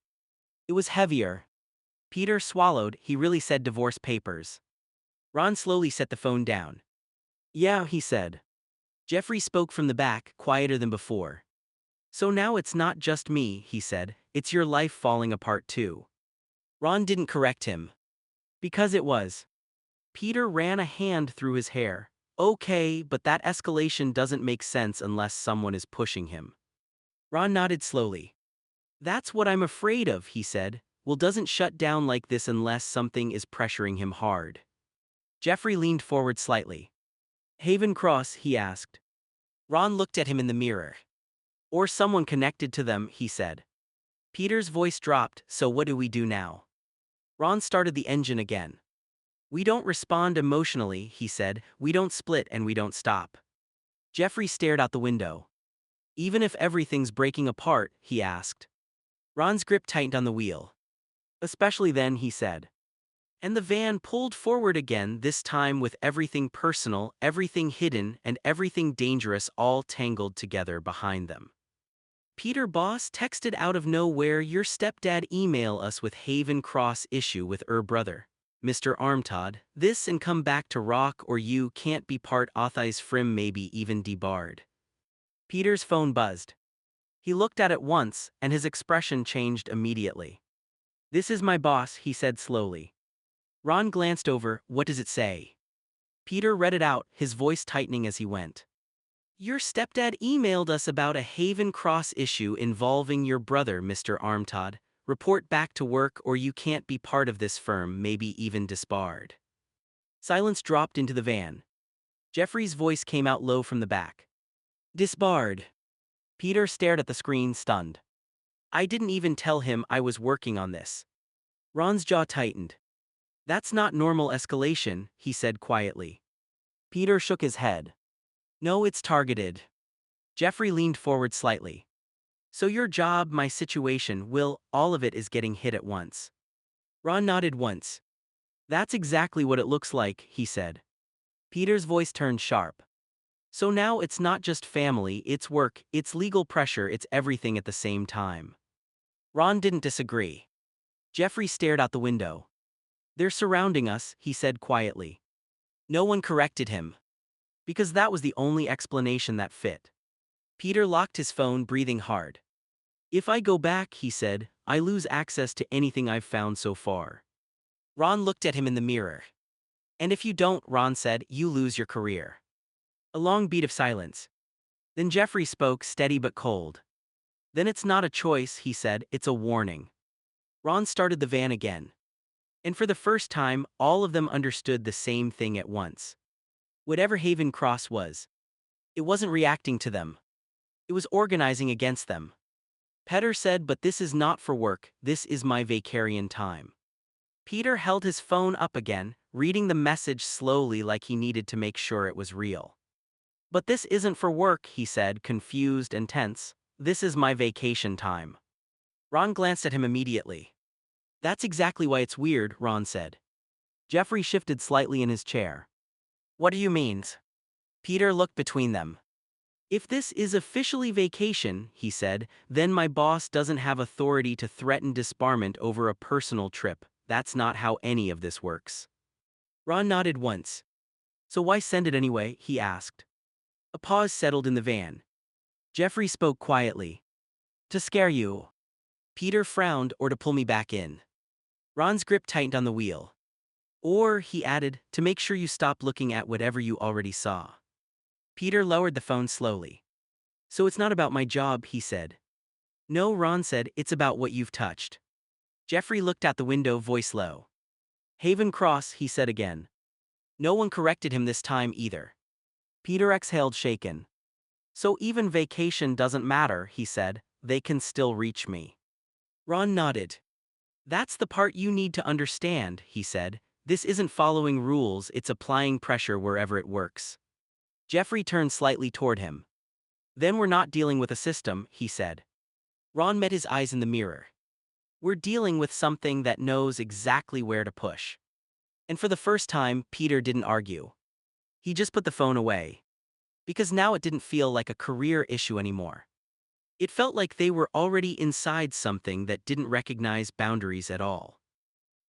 It was heavier. Peter swallowed. He really said divorce papers. Ron slowly set the phone down. Yeah, he said. Jeffrey spoke from the back, quieter than before. So now it's not just me, he said. It's your life falling apart too. Ron didn't correct him. Because it was. Peter ran a hand through his hair. Okay, but that escalation doesn't make sense unless someone is pushing him. Ron nodded slowly. That's what I'm afraid of, he said. Will doesn't shut down like this unless something is pressuring him hard. Jeffrey leaned forward slightly. Haven Cross, he asked. Ron looked at him in the mirror. Or someone connected to them, he said. Peter's voice dropped. So what do we do now? Ron started the engine again. We don't respond emotionally, he said. We don't split and we don't stop. Jeffrey stared out the window. Even if everything's breaking apart, he asked. Ron's grip tightened on the wheel. Especially then, he said. And the van pulled forward again, this time with everything personal, everything hidden, and everything dangerous all tangled together behind them. Peter Boss texted out of nowhere, your stepdad email us with Haven Cross issue with brother, Mr. Armtod, this and come back to rock or you can't be part authis frim maybe even debarred. Peter's phone buzzed. He looked at it once, and his expression changed immediately. This is my boss, he said slowly. Ron glanced over. What does it say? Peter read it out, his voice tightening as he went. Your stepdad emailed us about a Haven Cross issue involving your brother, Mr. Armtod. Report back to work or you can't be part of this firm, maybe even disbarred. Silence dropped into the van. Jeffrey's voice came out low from the back. Disbarred. Peter stared at the screen, stunned. I didn't even tell him I was working on this. Ron's jaw tightened. That's not normal escalation, he said quietly. Peter shook his head. No, it's targeted. Jeffrey leaned forward slightly. So your job, my situation, Will, all of it is getting hit at once. Ron nodded once. That's exactly what it looks like, he said. Peter's voice turned sharp. So now it's not just family, it's work, it's legal pressure, it's everything at the same time. Ron didn't disagree. Jeffrey stared out the window. They're surrounding us, he said quietly. No one corrected him, because that was the only explanation that fit. Peter locked his phone, breathing hard. If I go back, he said, I lose access to anything I've found so far. Ron looked at him in the mirror. And if you don't, Ron said, you lose your career. A long beat of silence. Then Jeffrey spoke, steady but cold. Then it's not a choice, he said, it's a warning. Ron started the van again. And for the first time, all of them understood the same thing at once. Whatever Haven Cross was, it wasn't reacting to them. It was organizing against them. Petter said, but this is not for work, this is my Vacarian time. Peter held his phone up again, reading the message slowly like he needed to make sure it was real. But this isn't for work, he said, confused and tense. This is my vacation time. Ron glanced at him immediately. That's exactly why it's weird, Ron said. Jeffrey shifted slightly in his chair. What do you mean? Peter looked between them. If this is officially vacation, he said, then my boss doesn't have authority to threaten disbarment over a personal trip. That's not how any of this works. Ron nodded once. So why send it anyway, he asked. A pause settled in the van. Jeffrey spoke quietly. To scare you. Peter frowned, or to pull me back in. Ron's grip tightened on the wheel. Or, he added, to make sure you stop looking at whatever you already saw. Peter lowered the phone slowly. So it's not about my job, he said. No, Ron said, it's about what you've touched. Jeffrey looked out the window, voice low. Haven Cross, he said again. No one corrected him this time either. Peter exhaled, shaken. So even vacation doesn't matter, he said, they can still reach me. Ron nodded. That's the part you need to understand, he said. This isn't following rules, it's applying pressure wherever it works. Jeffrey turned slightly toward him. Then we're not dealing with a system, he said. Ron met his eyes in the mirror. We're dealing with something that knows exactly where to push. And for the first time, Peter didn't argue. He just put the phone away. Because now it didn't feel like a career issue anymore. It felt like they were already inside something that didn't recognize boundaries at all.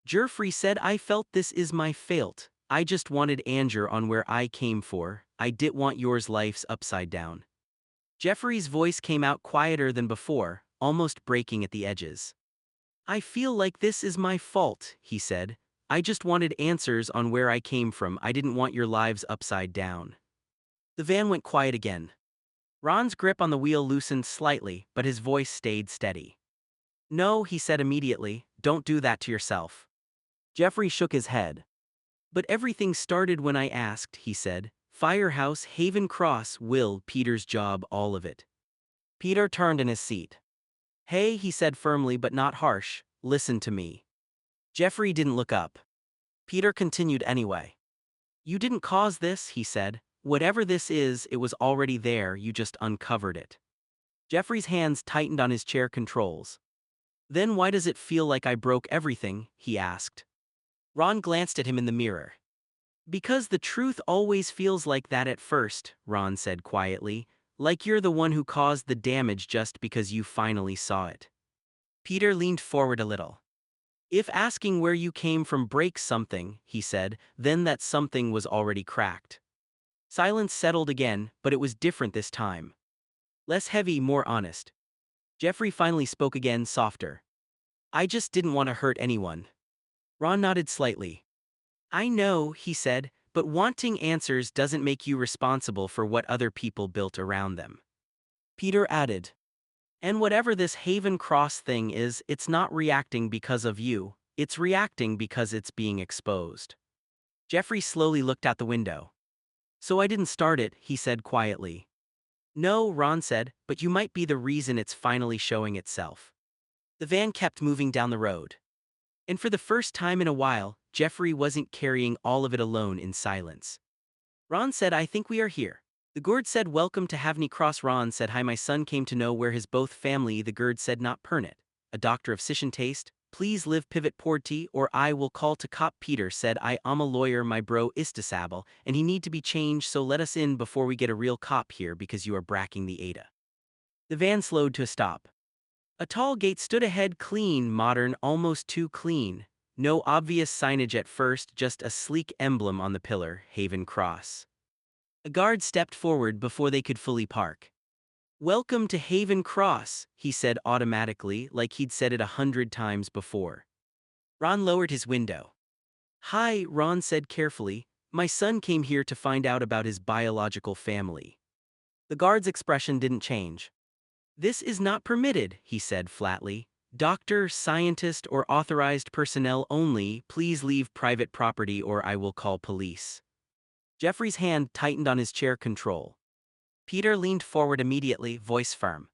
Jeffery said, I felt this is my fate. I just wanted Anger on where I came for. I didn't want yours life's upside down. Jeffrey's voice came out quieter than before, almost breaking at the edges. I feel like this is my fault, he said. I just wanted answers on where I came from. I didn't want your lives upside down. The van went quiet again. Ron's grip on the wheel loosened slightly, but his voice stayed steady. No, he said immediately, don't do that to yourself. Jeffrey shook his head. But everything started when I asked, he said. Firehouse, Haven Cross, Will, Peter's job, all of it. Peter turned in his seat. Hey, he said firmly but not harsh, listen to me. Jeffrey didn't look up. Peter continued anyway. You didn't cause this, he said. Whatever this is, it was already there, you just uncovered it. Jeffrey's hands tightened on his chair controls. Then why does it feel like I broke everything, he asked. Ron glanced at him in the mirror. Because the truth always feels like that at first, Ron said quietly, like you're the one who caused the damage just because you finally saw it. Peter leaned forward a little. If asking where you came from breaks something, he said, then that something was already cracked. Silence settled again, but it was different this time. Less heavy, more honest. Jeffrey finally spoke again, softer. I just didn't want to hurt anyone. Ron nodded slightly. I know, he said, but wanting answers doesn't make you responsible for what other people built around them. Peter added. And whatever this Haven Cross thing is, it's not reacting because of you, it's reacting because it's being exposed. Jeffrey slowly looked out the window. So I didn't start it, he said quietly. No, Ron said, but you might be the reason it's finally showing itself. The van kept moving down the road. And for the first time in a while, Jeffrey wasn't carrying all of it alone in silence. Ron said, I think we are here. The Gurd said, welcome to Havni Cross. Ron said, hi, my son came to know where his both family. The Gurd said, not pernit. A doctor of Sishan taste, please live pivot porty or I will call to cop. Peter said, I am a lawyer, my bro is disable, and he need to be changed, so let us in before we get a real cop here because you are bracking the Ada. The van slowed to a stop. A tall gate stood ahead, clean, modern, almost too clean. No obvious signage at first, just a sleek emblem on the pillar, Haven Cross. A guard stepped forward before they could fully park. "Welcome to Haven Cross," he said automatically, like he'd said it 100 times before. Ron lowered his window. "Hi," Ron said carefully. "My son came here to find out about his biological family." The guard's expression didn't change. "This is not permitted," he said flatly. "Doctor, scientist, or authorized personnel only. Please leave private property or I will call police." Jeffrey's hand tightened on his chair control. Peter leaned forward immediately, voice firm.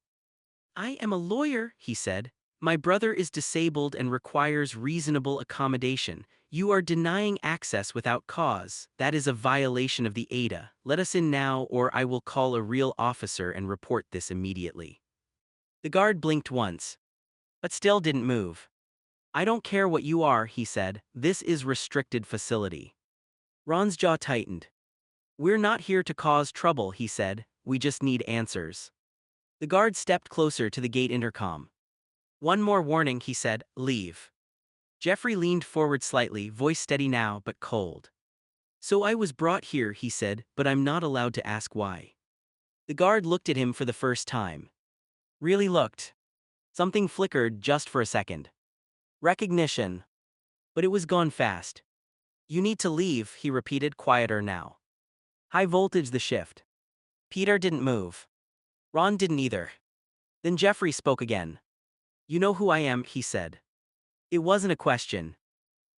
"I am a lawyer," he said. "My brother is disabled and requires reasonable accommodation. You are denying access without cause. That is a violation of the ADA. Let us in now or I will call a real officer and report this immediately." The guard blinked once, but still didn't move. "I don't care what you are," he said. "This is restricted facility." Ron's jaw tightened. "We're not here to cause trouble," he said. "We just need answers." The guard stepped closer to the gate intercom. "One more warning," he said. "Leave." Jeffrey leaned forward slightly, voice steady now but cold. "So I was brought here," he said, "but I'm not allowed to ask why." The guard looked at him for the first time. Really looked. Something flickered just for a second. Recognition. But it was gone fast. "You need to leave," he repeated, quieter now. "High voltage the shift." Peter didn't move. Ron didn't either. Then Jeffrey spoke again. "You know who I am," he said. It wasn't a question.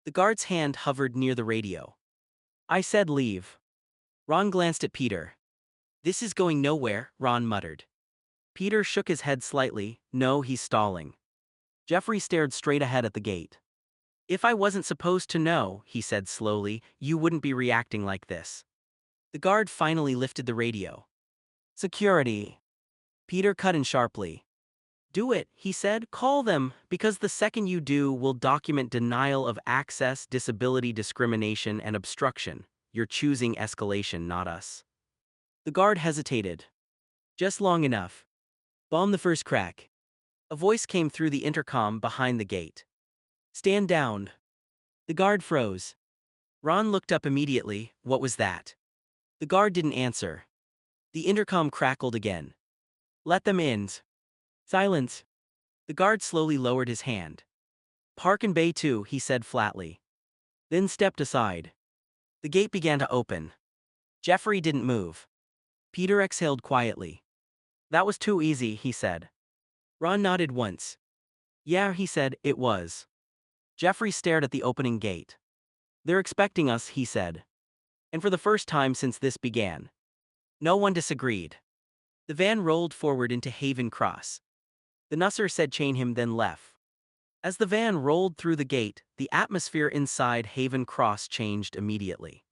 The guard's hand hovered near the radio. "I said leave." Ron glanced at Peter. "This is going nowhere," Ron muttered. Peter shook his head slightly. "No, he's stalling." Jeffrey stared straight ahead at the gate. "If I wasn't supposed to know," he said slowly, "you wouldn't be reacting like this." The guard finally lifted the radio. "Security." Peter cut in sharply. "Do it," he said. "Call them, because the second you do, we'll document denial of access, disability discrimination, and obstruction. You're choosing escalation, not us." The guard hesitated. Just long enough. Bomb the first crack. A voice came through the intercom behind the gate. "Stand down." The guard froze. Ron looked up immediately. What was that? The guard didn't answer. The intercom crackled again. "Let them in." Silence. The guard slowly lowered his hand. "Park in Bay 2, he said flatly. Then stepped aside. The gate began to open. Jeffrey didn't move. Peter exhaled quietly. "That was too easy," he said. Ron nodded once. "Yeah," he said, "it was." Jeffrey stared at the opening gate. "They're expecting us," he said. And for the first time since this began. No one disagreed. The van rolled forward into Haven Cross. The Nusser said chain him, then left. As the van rolled through the gate, the atmosphere inside Haven Cross changed immediately.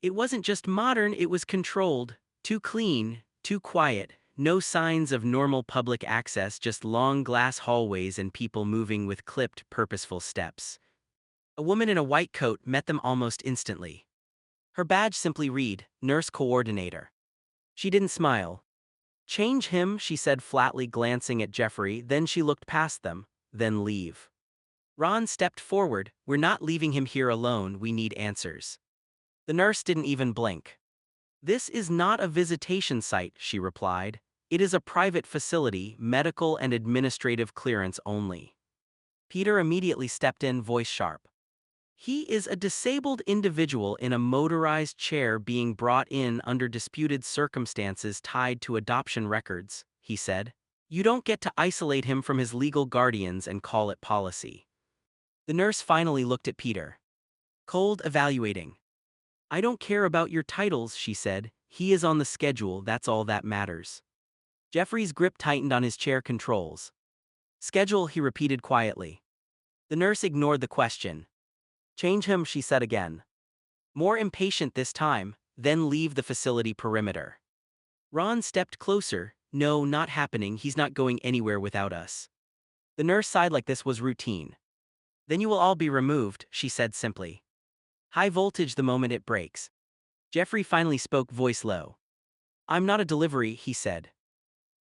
It wasn't just modern, it was controlled, too clean, too quiet, no signs of normal public access, just long glass hallways and people moving with clipped, purposeful steps. A woman in a white coat met them almost instantly. Her badge simply read, Nurse Coordinator. She didn't smile. "Change him," she said flatly, glancing at Jeffrey, then she looked past them. "Then leave." Ron stepped forward. "We're not leaving him here alone, we need answers." The nurse didn't even blink. "This is not a visitation site," she replied. "It is a private facility, medical and administrative clearance only." Peter immediately stepped in, voice sharp. "He is a disabled individual in a motorized chair being brought in under disputed circumstances tied to adoption records," he said. "You don't get to isolate him from his legal guardians and call it policy." The nurse finally looked at Peter. Cold, evaluating. "I don't care about your titles," she said. "He is on the schedule, that's all that matters." Jeffrey's grip tightened on his chair controls. "Schedule," he repeated quietly. The nurse ignored the question. "Change him," she said again. More impatient this time, "then leave the facility perimeter." Ron stepped closer. "No, not happening, he's not going anywhere without us." The nurse sighed like this was routine. "Then you will all be removed," she said simply. "High voltage the moment it breaks." Jeffrey finally spoke, voice low. "I'm not a delivery," he said.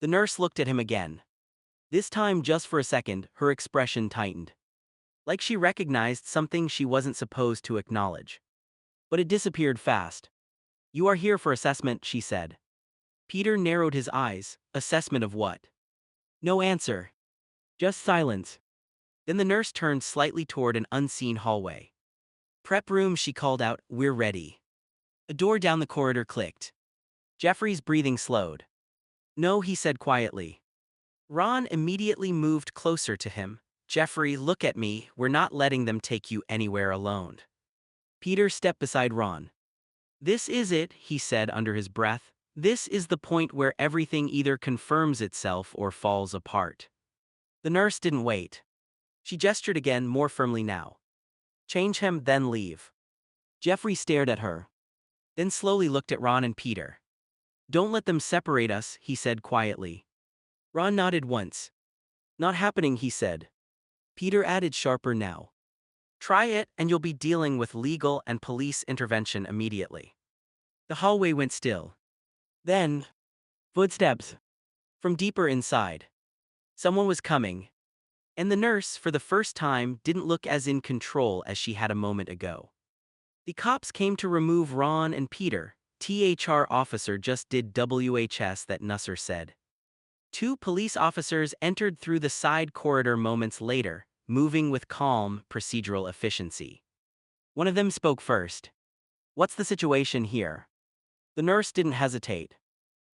The nurse looked at him again. This time just for a second, her expression tightened. like she recognized something she wasn't supposed to acknowledge. But it disappeared fast. "You are here for assessment," she said. Peter narrowed his eyes. Assessment of what? No answer. Just silence. Then the nurse turned slightly toward an unseen hallway. "Prep room," she called out, "we're ready." A door down the corridor clicked. Jeffrey's breathing slowed. "No," he said quietly. Ron immediately moved closer to him. "Jeffrey, look at me, we're not letting them take you anywhere alone." Peter stepped beside Ron. "This is it," he said under his breath. "This is the point where everything either confirms itself or falls apart." The nurse didn't wait. She gestured again, more firmly now. "Change him, then leave." Jeffrey stared at her, then slowly looked at Ron and Peter. "Don't let them separate us," he said quietly. Ron nodded once. "Not happening," he said. Peter added sharper now. "Try it, and you'll be dealing with legal and police intervention immediately." The hallway went still. Then, footsteps. From deeper inside. Someone was coming. And the nurse, for the first time, didn't look as in control as she had a moment ago. "The cops came to remove Ron and Peter," THR officer just did WHS, that Nusser said. Two police officers entered through the side corridor moments later, moving with calm, procedural efficiency. One of them spoke first. "What's the situation here?" The nurse didn't hesitate.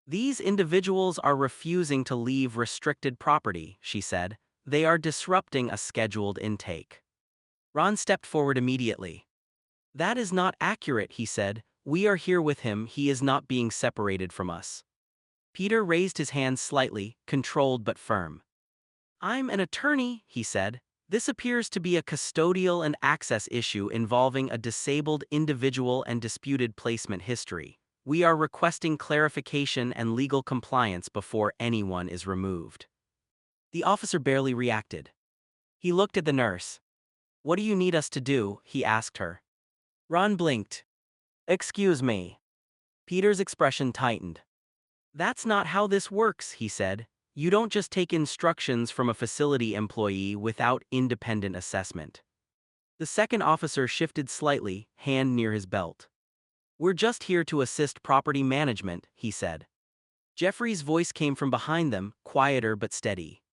"These individuals are refusing to leave restricted property," she said. "They are disrupting a scheduled intake." Ron stepped forward immediately. "That is not accurate," he said. "We are here with him, he is not being separated from us." Peter raised his hands slightly, controlled but firm. "I'm an attorney," he said. "This appears to be a custodial and access issue involving a disabled individual and disputed placement history. We are requesting clarification and legal compliance before anyone is removed." The officer barely reacted. He looked at the nurse. "What do you need us to do?" he asked her. Ron blinked. "Excuse me." Peter's expression tightened. "That's not how this works," he said. "You don't just take instructions from a facility employee without independent assessment." The second officer shifted slightly, hand near his belt. "We're just here to assist property management," he said. Jeffrey's voice came from behind them, quieter but steady.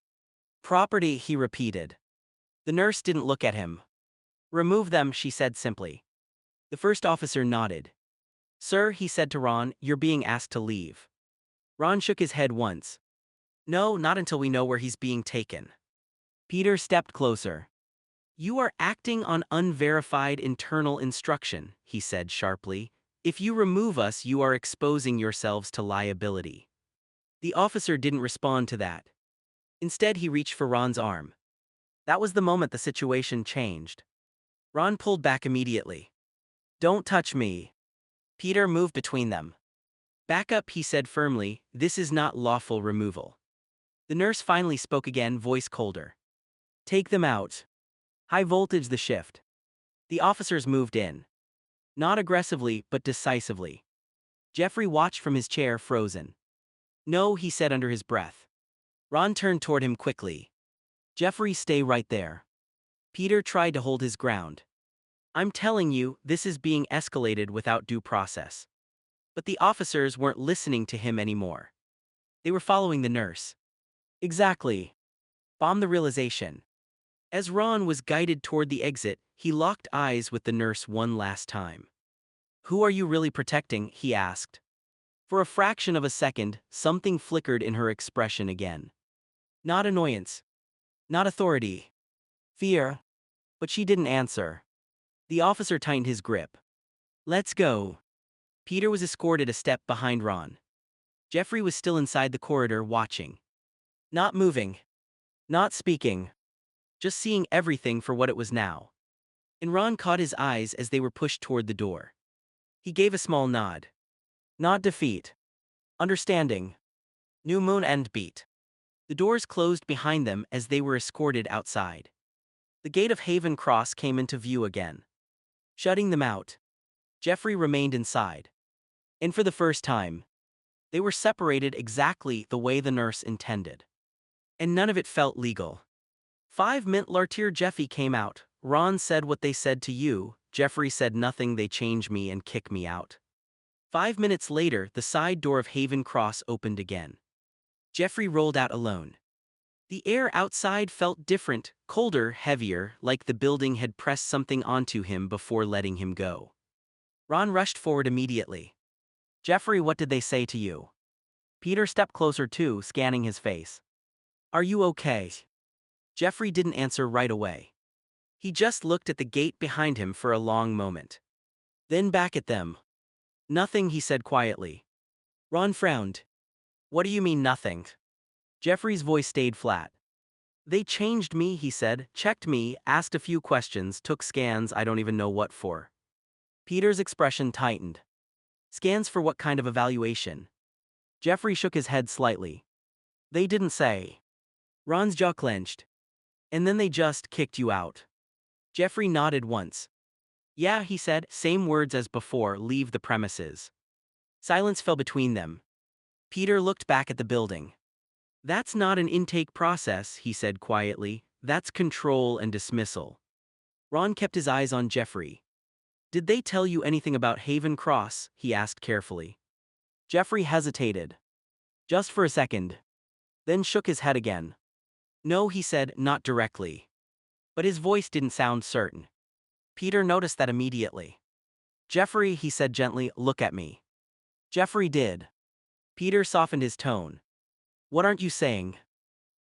"Property," he repeated. The nurse didn't look at him. "Remove them," she said simply. The first officer nodded. "Sir," he said to Ron, "you're being asked to leave." Ron shook his head once. "No, not until we know where he's being taken." Peter stepped closer. "You are acting on unverified internal instruction," he said sharply. "If you remove us, you are exposing yourselves to liability." The officer didn't respond to that. Instead, he reached for Ron's arm. That was the moment the situation changed. Ron pulled back immediately. "Don't touch me." Peter moved between them. "Back up," he said firmly. "This is not lawful removal." The nurse finally spoke again, voice colder. "Take them out." High voltage the shift. The officers moved in. Not aggressively, but decisively. Jeffrey watched from his chair, frozen. "No," he said under his breath. Ron turned toward him quickly. "Jeffrey, stay right there." Peter tried to hold his ground. "I'm telling you, this is being escalated without due process." But the officers weren't listening to him anymore. They were following the nurse. Exactly. Bomb the realization. As Ron was guided toward the exit, he locked eyes with the nurse one last time. "Who are you really protecting?" he asked. For a fraction of a second, something flickered in her expression again. Not annoyance. Not authority. Fear. But she didn't answer. The officer tightened his grip. "Let's go." Peter was escorted a step behind Ron. Jeffrey was still inside the corridor, watching. Not moving. Not speaking. Just seeing everything for what it was now. And Ron caught his eyes as they were pushed toward the door. He gave a small nod. Not defeat. Understanding. New moon end beat. The doors closed behind them as they were escorted outside. The gate of Haven Cross came into view again. Shutting them out. Jeffrey remained inside. And for the first time, they were separated exactly the way the nurse intended. And none of it felt legal. 5 minutes later, Jeffy came out, Ron said what they said to you, Jeffrey said nothing, they change me and kick me out. 5 minutes later, the side door of Haven Cross opened again. Jeffrey rolled out alone. The air outside felt different, colder, heavier, like the building had pressed something onto him before letting him go. Ron rushed forward immediately. Jeffrey, what did they say to you? Peter stepped closer too, scanning his face. Are you okay? Jeffrey didn't answer right away. He just looked at the gate behind him for a long moment. Then back at them. Nothing, he said quietly. Ron frowned. What do you mean nothing? Jeffrey's voice stayed flat. They changed me, he said, checked me, asked a few questions, took scans, I don't even know what for. Peter's expression tightened. Scans for what kind of evaluation? Jeffrey shook his head slightly. They didn't say. Ron's jaw clenched. And then they just kicked you out. Jeffrey nodded once. Yeah, he said, same words as before, leave the premises. Silence fell between them. Peter looked back at the building. That's not an intake process, he said quietly, that's control and dismissal. Ron kept his eyes on Jeffrey. Did they tell you anything about Haven Cross? He asked carefully. Jeffrey hesitated. Just for a second. Then shook his head again. No, he said, not directly. But his voice didn't sound certain. Peter noticed that immediately. Jeffrey, he said gently, look at me. Jeffrey did. Peter softened his tone. What aren't you saying?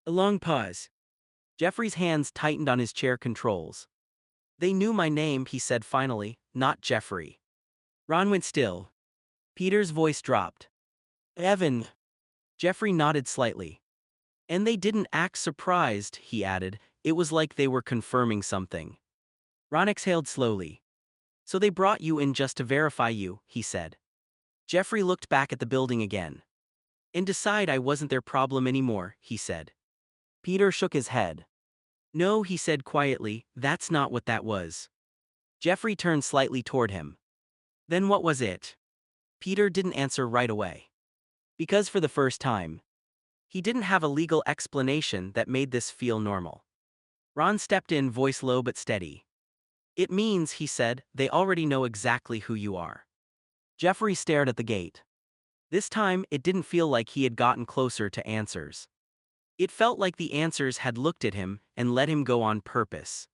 A long pause. Jeffrey's hands tightened on his chair controls. They knew my name, he said finally, not Jeffrey. Ron went still. Peter's voice dropped. Evan. Jeffrey nodded slightly. And they didn't act surprised, he added, it was like they were confirming something. Ron exhaled slowly. So they brought you in just to verify you, he said. Jeffrey looked back at the building again. And decide I wasn't their problem anymore, he said. Peter shook his head. No, he said quietly, that's not what that was. Jeffrey turned slightly toward him. Then what was it? Peter didn't answer right away. Because for the first time, he didn't have a legal explanation that made this feel normal. Ron stepped in, voice low but steady. It means, he said, they already know exactly who you are. Jeffrey stared at the gate. This time, it didn't feel like he had gotten closer to answers. It felt like the answers had looked at him and let him go on purpose.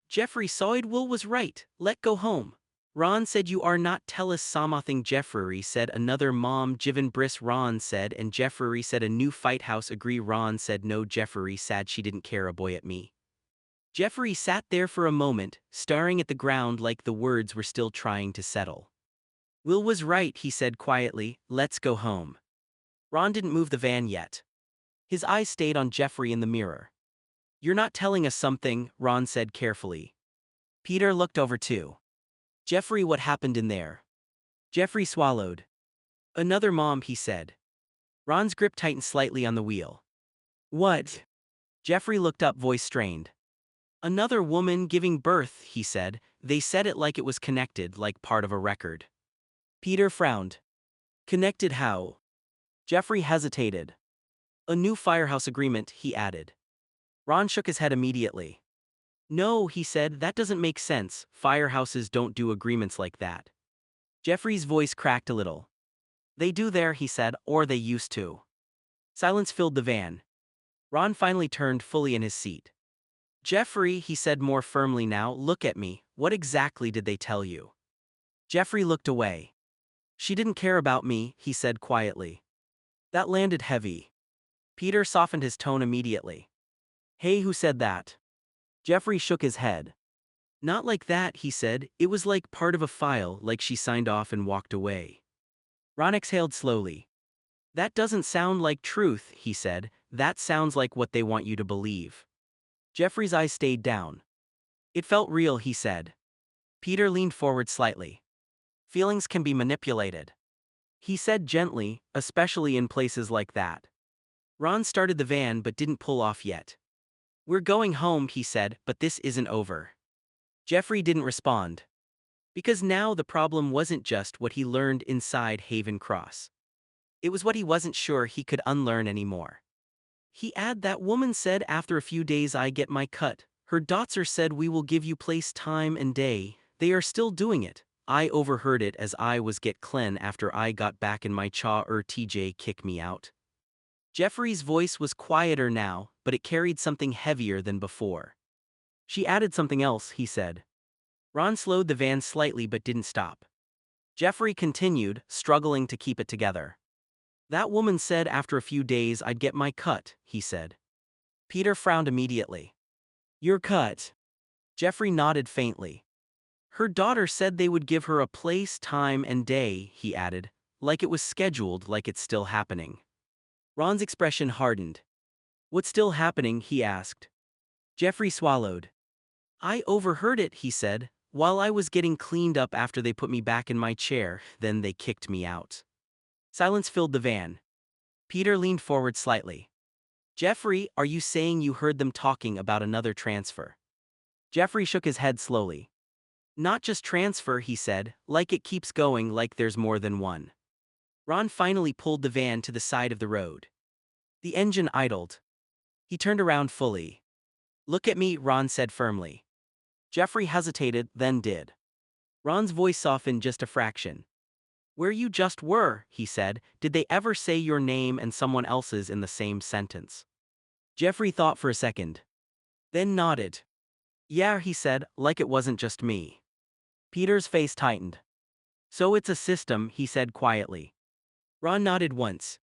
Jeffrey saw it. Will was right, let go home. Ron said you are not tell us something. Jeffrey said another mom Jivan Briss. Ron said and Jeffrey said a new fight house. Agree. Ron said no. Jeffrey said she didn't care a boy at me. Jeffrey sat there for a moment, staring at the ground like the words were still trying to settle. Will was right, he said quietly, let's go home. Ron didn't move the van yet. His eyes stayed on Jeffrey in the mirror. You're not telling us something, Ron said carefully. Peter looked over too. Jeffrey, what happened in there? Jeffrey swallowed. Another mom, he said. Ron's grip tightened slightly on the wheel. What? Jeffrey looked up, voice strained. Another woman giving birth, he said. They said it like it was connected, like part of a record. Peter frowned. Connected how? Jeffrey hesitated. A new firehouse agreement, he added. Ron shook his head immediately. No, he said, that doesn't make sense. Firehouses don't do agreements like that. Jeffrey's voice cracked a little. They do there, he said, or they used to. Silence filled the van. Ron finally turned fully in his seat. Jeffrey, he said more firmly now, look at me, what exactly did they tell you? Jeffrey looked away. She didn't care about me, he said quietly. That landed heavy. Peter softened his tone immediately. Hey, who said that? Jeffrey shook his head. Not like that, he said, it was like part of a file, like she signed off and walked away. Ron exhaled slowly. That doesn't sound like truth, he said, that sounds like what they want you to believe. Jeffrey's eyes stayed down. It felt real, he said. Peter leaned forward slightly. Feelings can be manipulated. He said gently, especially in places like that. Ron started the van but didn't pull off yet. We're going home, he said, but this isn't over. Jeffrey didn't respond. Because now the problem wasn't just what he learned inside Haven Cross. It was what he wasn't sure he could unlearn anymore. He added, that woman said after a few days I get my cut, Her daughter said we will give you place time and day. They are still doing it. I overheard it as I was get clean after I got back in my cha TJ kick me out. Jeffrey's voice was quieter now, but it carried something heavier than before. She added something else, he said. Ron slowed the van slightly but didn't stop. Jeffrey continued, struggling to keep it together. That woman said after a few days I'd get my cut, he said. Peter frowned immediately. Your cut? Jeffrey nodded faintly. Her daughter said they would give her a place, time, and day, he added, like it was scheduled, like it's still happening. Ron's expression hardened. What's still happening, he asked. Jeffrey swallowed. I overheard it, he said, while I was getting cleaned up after they put me back in my chair, then they kicked me out. Silence filled the van. Peter leaned forward slightly. Jeffrey, are you saying you heard them talking about another transfer? Jeffrey shook his head slowly. Not just transfer, he said, like it keeps going, like there's more than one. Ron finally pulled the van to the side of the road. The engine idled. He turned around fully. Look at me, Ron said firmly. Jeffrey hesitated, then did. Ron's voice softened just a fraction. Where you just were, he said, did they ever say your name and someone else's in the same sentence? Jeffrey thought for a second. Then nodded. Yeah, he said, like it wasn't just me. Peter's face tightened. So it's a system, he said quietly. Ron nodded once.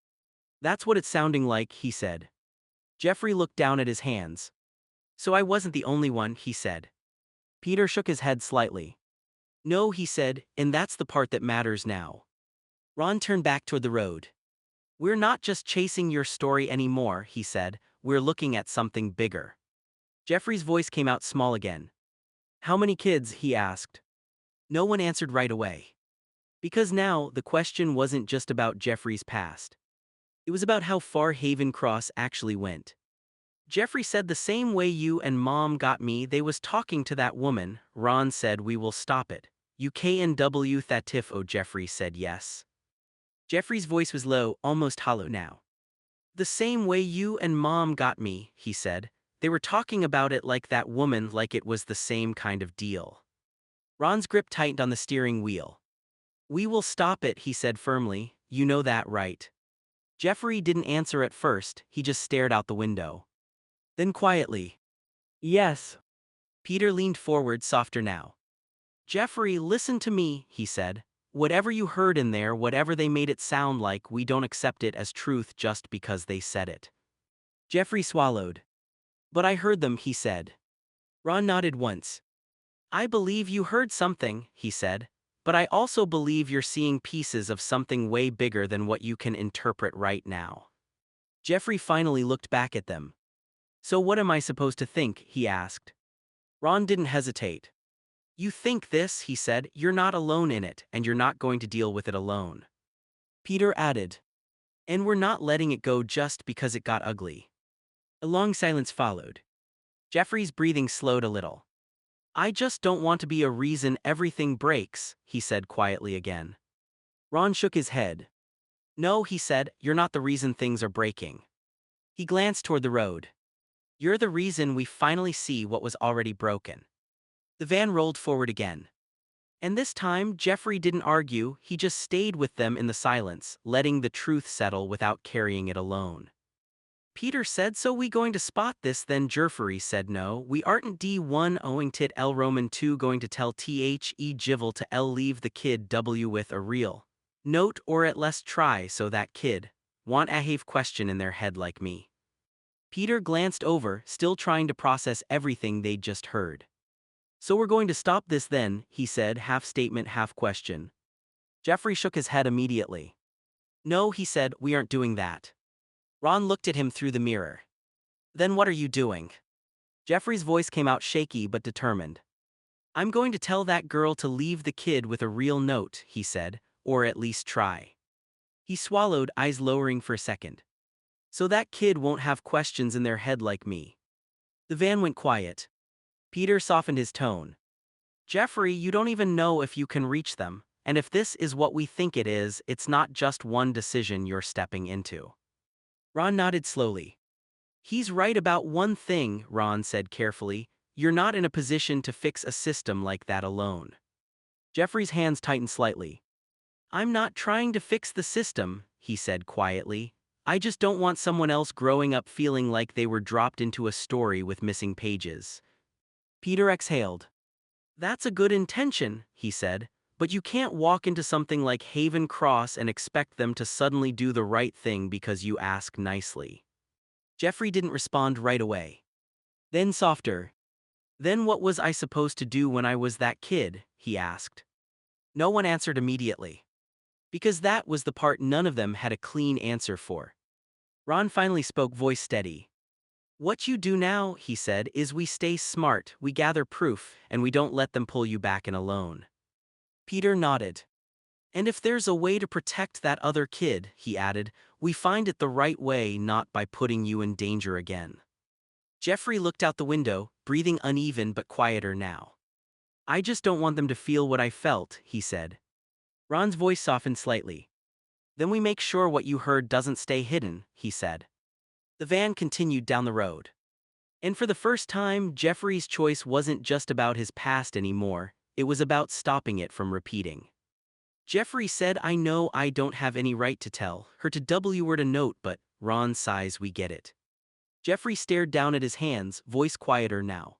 That's what it's sounding like, he said. Jeffrey looked down at his hands. So I wasn't the only one, he said. Peter shook his head slightly. No, he said, and that's the part that matters now. Ron turned back toward the road. We're not just chasing your story anymore, he said, we're looking at something bigger. Jeffrey's voice came out small again. How many kids, he asked. No one answered right away. Because now, the question wasn't just about Jeffrey's past. It was about how far Haven Cross actually went. Jeffrey said the same way you and Mom got me, they was talking to that woman. Ron said we will stop it. You KNW Thattif. Oh, Jeffrey said yes. Jeffrey's voice was low, almost hollow now. The same way you and Mom got me, he said. They were talking about it like that woman, like it was the same kind of deal. Ron's grip tightened on the steering wheel. We will stop it, he said firmly. You know that, right? Jeffrey didn't answer at first, he just stared out the window. Then quietly. Yes. Peter leaned forward, softer now. Jeffrey, listen to me, he said. Whatever you heard in there, whatever they made it sound like, we don't accept it as truth just because they said it. Jeffrey swallowed. But I heard them, he said. Ron nodded once. I believe you heard something, he said. But I also believe you're seeing pieces of something way bigger than what you can interpret right now. Jeffrey finally looked back at them. So what am I supposed to think, he asked. Ron didn't hesitate. You think this, he said, you're not alone in it, and you're not going to deal with it alone. Peter added. And we're not letting it go just because it got ugly. A long silence followed. Jeffrey's breathing slowed a little. I just don't want to be a reason everything breaks, he said quietly again. Ron shook his head. No, he said, you're not the reason things are breaking. He glanced toward the road. You're the reason we finally see what was already broken. The van rolled forward again. And this time, Jeffrey didn't argue, he just stayed with them in the silence, letting the truth settle without carrying it alone. Peter said, so we going to spot this then? Jeffery said, no, we aren't D1 owing tit L Roman 2 going to tell The Jivel to L leave the kid W with a real note or at least try so that kid want a have question in their head like me. Peter glanced over, still trying to process everything they'd just heard. So we're going to stop this then, he said, half statement, half question. Jeffrey shook his head immediately. No, he said, we aren't doing that. Ron looked at him through the mirror. Then what are you doing? Jeffrey's voice came out shaky but determined. I'm going to tell that girl to leave the kid with a real note, he said, or at least try. He swallowed, eyes lowering for a second. So that kid won't have questions in their head like me. The van went quiet. Peter softened his tone. Jeffrey, you don't even know if you can reach them, and if this is what we think it is, it's not just one decision you're stepping into. Ron nodded slowly. He's right about one thing, Ron said carefully. you're not in a position to fix a system like that alone. Jeffrey's hands tightened slightly. I'm not trying to fix the system, he said quietly. I just don't want someone else growing up feeling like they were dropped into a story with missing pages. Peter exhaled. That's a good intention, he said, but you can't walk into something like Haven Cross and expect them to suddenly do the right thing because you ask nicely. Jeffrey didn't respond right away. Then softer. Then what was I supposed to do when I was that kid, he asked. No one answered immediately. Because that was the part none of them had a clean answer for. Ron finally spoke, voice steady. What you do now, he said, is we stay smart, we gather proof, and we don't let them pull you back in alone. Peter nodded. And if there's a way to protect that other kid, he added, we find it the right way, not by putting you in danger again. Jeffrey looked out the window, breathing uneven but quieter now. I just don't want them to feel what I felt, he said. Ron's voice softened slightly. Then we make sure what you heard doesn't stay hidden, he said. The van continued down the road. And for the first time, Jeffrey's choice wasn't just about his past anymore, it was about stopping it from repeating. Jeffrey said, I know I don't have any right to tell her to W-word a note, but Ron sighs, we get it. Jeffrey stared down at his hands, voice quieter now.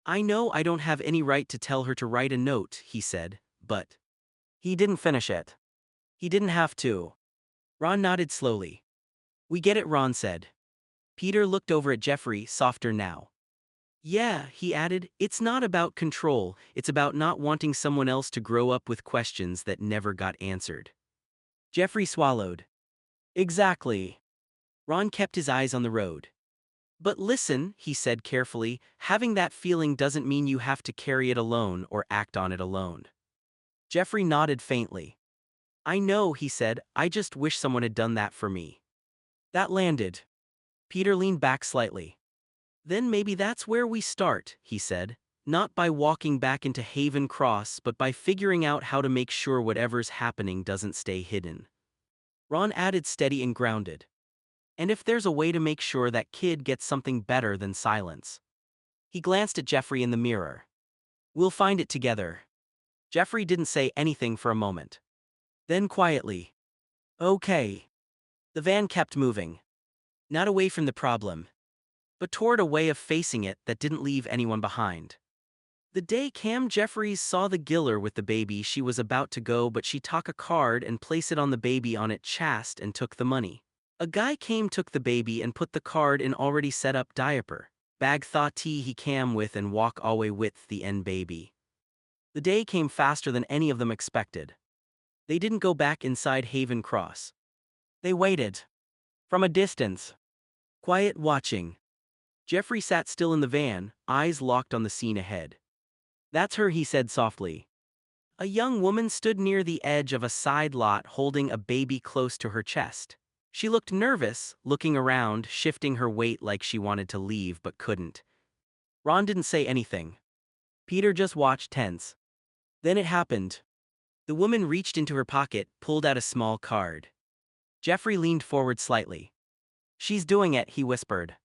I know I don't have any right to tell her to write a note, he said, but... He didn't finish it. He didn't have to. Ron nodded slowly. We get it, Ron said. Peter looked over at Jeffrey, softer now. Yeah, he added, it's not about control, it's about not wanting someone else to grow up with questions that never got answered. Jeffrey swallowed. Exactly. Ron kept his eyes on the road. But listen, he said carefully, having that feeling doesn't mean you have to carry it alone or act on it alone. Jeffrey nodded faintly. I know, he said, I just wish someone had done that for me. That landed. Peter leaned back slightly. Then maybe that's where we start, he said, not by walking back into Haven Cross but by figuring out how to make sure whatever's happening doesn't stay hidden. Ron added, steady and grounded. And if there's a way to make sure that kid gets something better than silence. He glanced at Jeffrey in the mirror. We'll find it together. Jeffrey didn't say anything for a moment. Then quietly. Okay. The van kept moving. Not away from the problem, but toward a way of facing it that didn't leave anyone behind. The day Cam Jeffries saw the giller with the baby, she was about to go, but she took a card and placed it on the baby on its chest and took the money. A guy came, took the baby and put the card in already set up diaper. Bag thought he cam with and walk away with the end baby. The day came faster than any of them expected. They didn't go back inside Haven Cross. They waited. From a distance. Quiet, watching. Jeffrey sat still in the van, eyes locked on the scene ahead. That's her, he said softly. A young woman stood near the edge of a side lot holding a baby close to her chest. She looked nervous, looking around, shifting her weight like she wanted to leave but couldn't. Ron didn't say anything. Peter just watched, tense. Then it happened. The woman reached into her pocket, pulled out a small card. Jeffrey leaned forward slightly. She's doing it, he whispered.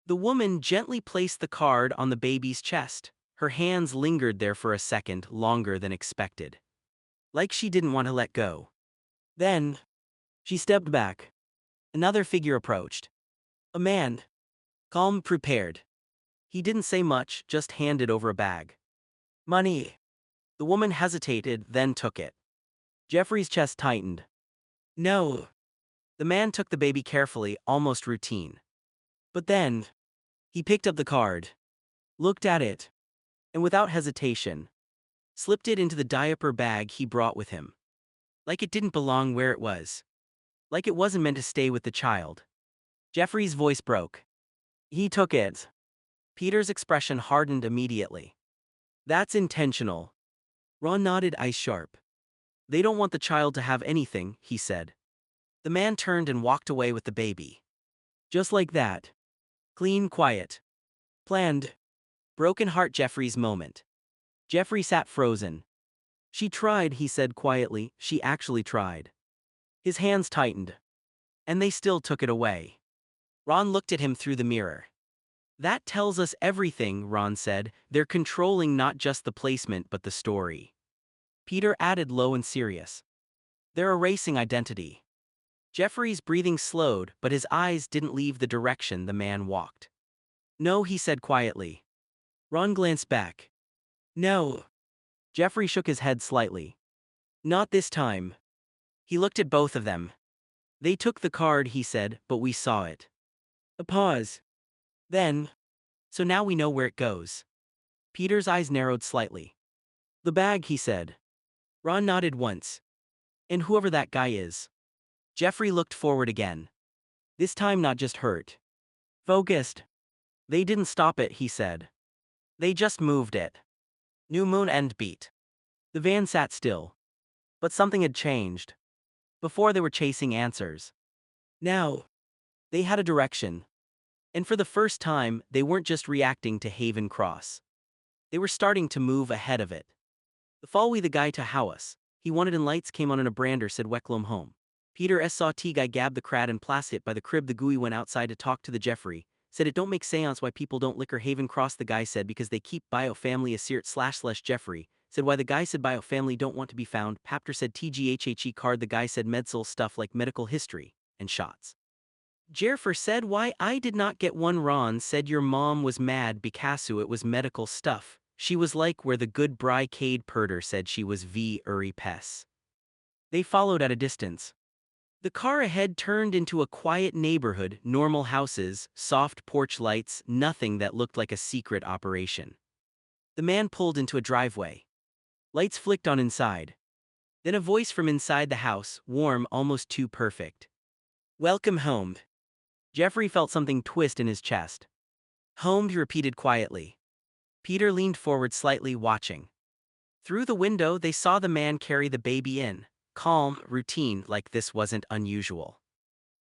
The woman gently placed the card on the baby's chest. Her hands lingered there for a second, longer than expected. Like she didn't want to let go. Then, she stepped back. Another figure approached. A man. Calm, prepared. He didn't say much, just handed over a bag. Money. The woman hesitated, then took it. Jeffrey's chest tightened. No. The man took the baby carefully, almost routine. But then, he picked up the card, looked at it, and without hesitation, slipped it into the diaper bag he brought with him. Like it didn't belong where it was. Like it wasn't meant to stay with the child. Jeffrey's voice broke. He took it. Peter's expression hardened immediately. That's intentional. Ron nodded, eyes sharp. They don't want the child to have anything, he said. The man turned and walked away with the baby. Just like that. Clean, quiet. Planned. Broken heart, Jeffrey's moment. Jeffrey sat frozen. She tried, he said quietly, she actually tried. His hands tightened. And they still took it away. Ron looked at him through the mirror. That tells us everything, Ron said. They're controlling not just the placement but the story. Peter added low and serious. They're erasing identity. Jeffrey's breathing slowed, but his eyes didn't leave the direction the man walked. No, he said quietly. Ron glanced back. No. Jeffrey shook his head slightly. Not this time. He looked at both of them. They took the card, he said, but we saw it. A pause. Then. So now we know where it goes. Peter's eyes narrowed slightly. The bag, he said. Ron nodded once. And whoever that guy is. Jeffrey looked forward again. This time not just hurt. Focused. They didn't stop it, he said. They just moved it. New moon end beat. The van sat still. But something had changed. Before they were chasing answers. Now. They had a direction. And for the first time, they weren't just reacting to Haven Cross. They were starting to move ahead of it. The follow the guy to House. He wanted and lights came on in a brander, said Wecklom home. Peter S. saw T guy gab the crad and plas hit by the crib. The gooey went outside to talk to the Jeffrey. Said it don't make seance why people don't liquor Haven Cross. The guy said because they keep bio family assert / Jeffrey. Said why the guy said bio family don't want to be found. Papter said TGHHE card. The guy said medsal stuff like medical history and shots. Jeffery said why I did not get one. Ron said your mom was mad because it was medical stuff. She was like where the good brigade Perder said she was v uri pes. They followed at a distance. The car ahead turned into a quiet neighborhood, normal houses, soft porch lights, nothing that looked like a secret operation. The man pulled into a driveway. Lights flicked on inside. Then a voice from inside the house, warm, almost too perfect. Welcome home. Jeffrey felt something twist in his chest. Home, he repeated quietly. Peter leaned forward slightly, watching. Through the window, they saw the man carry the baby in, calm, routine, like this wasn't unusual.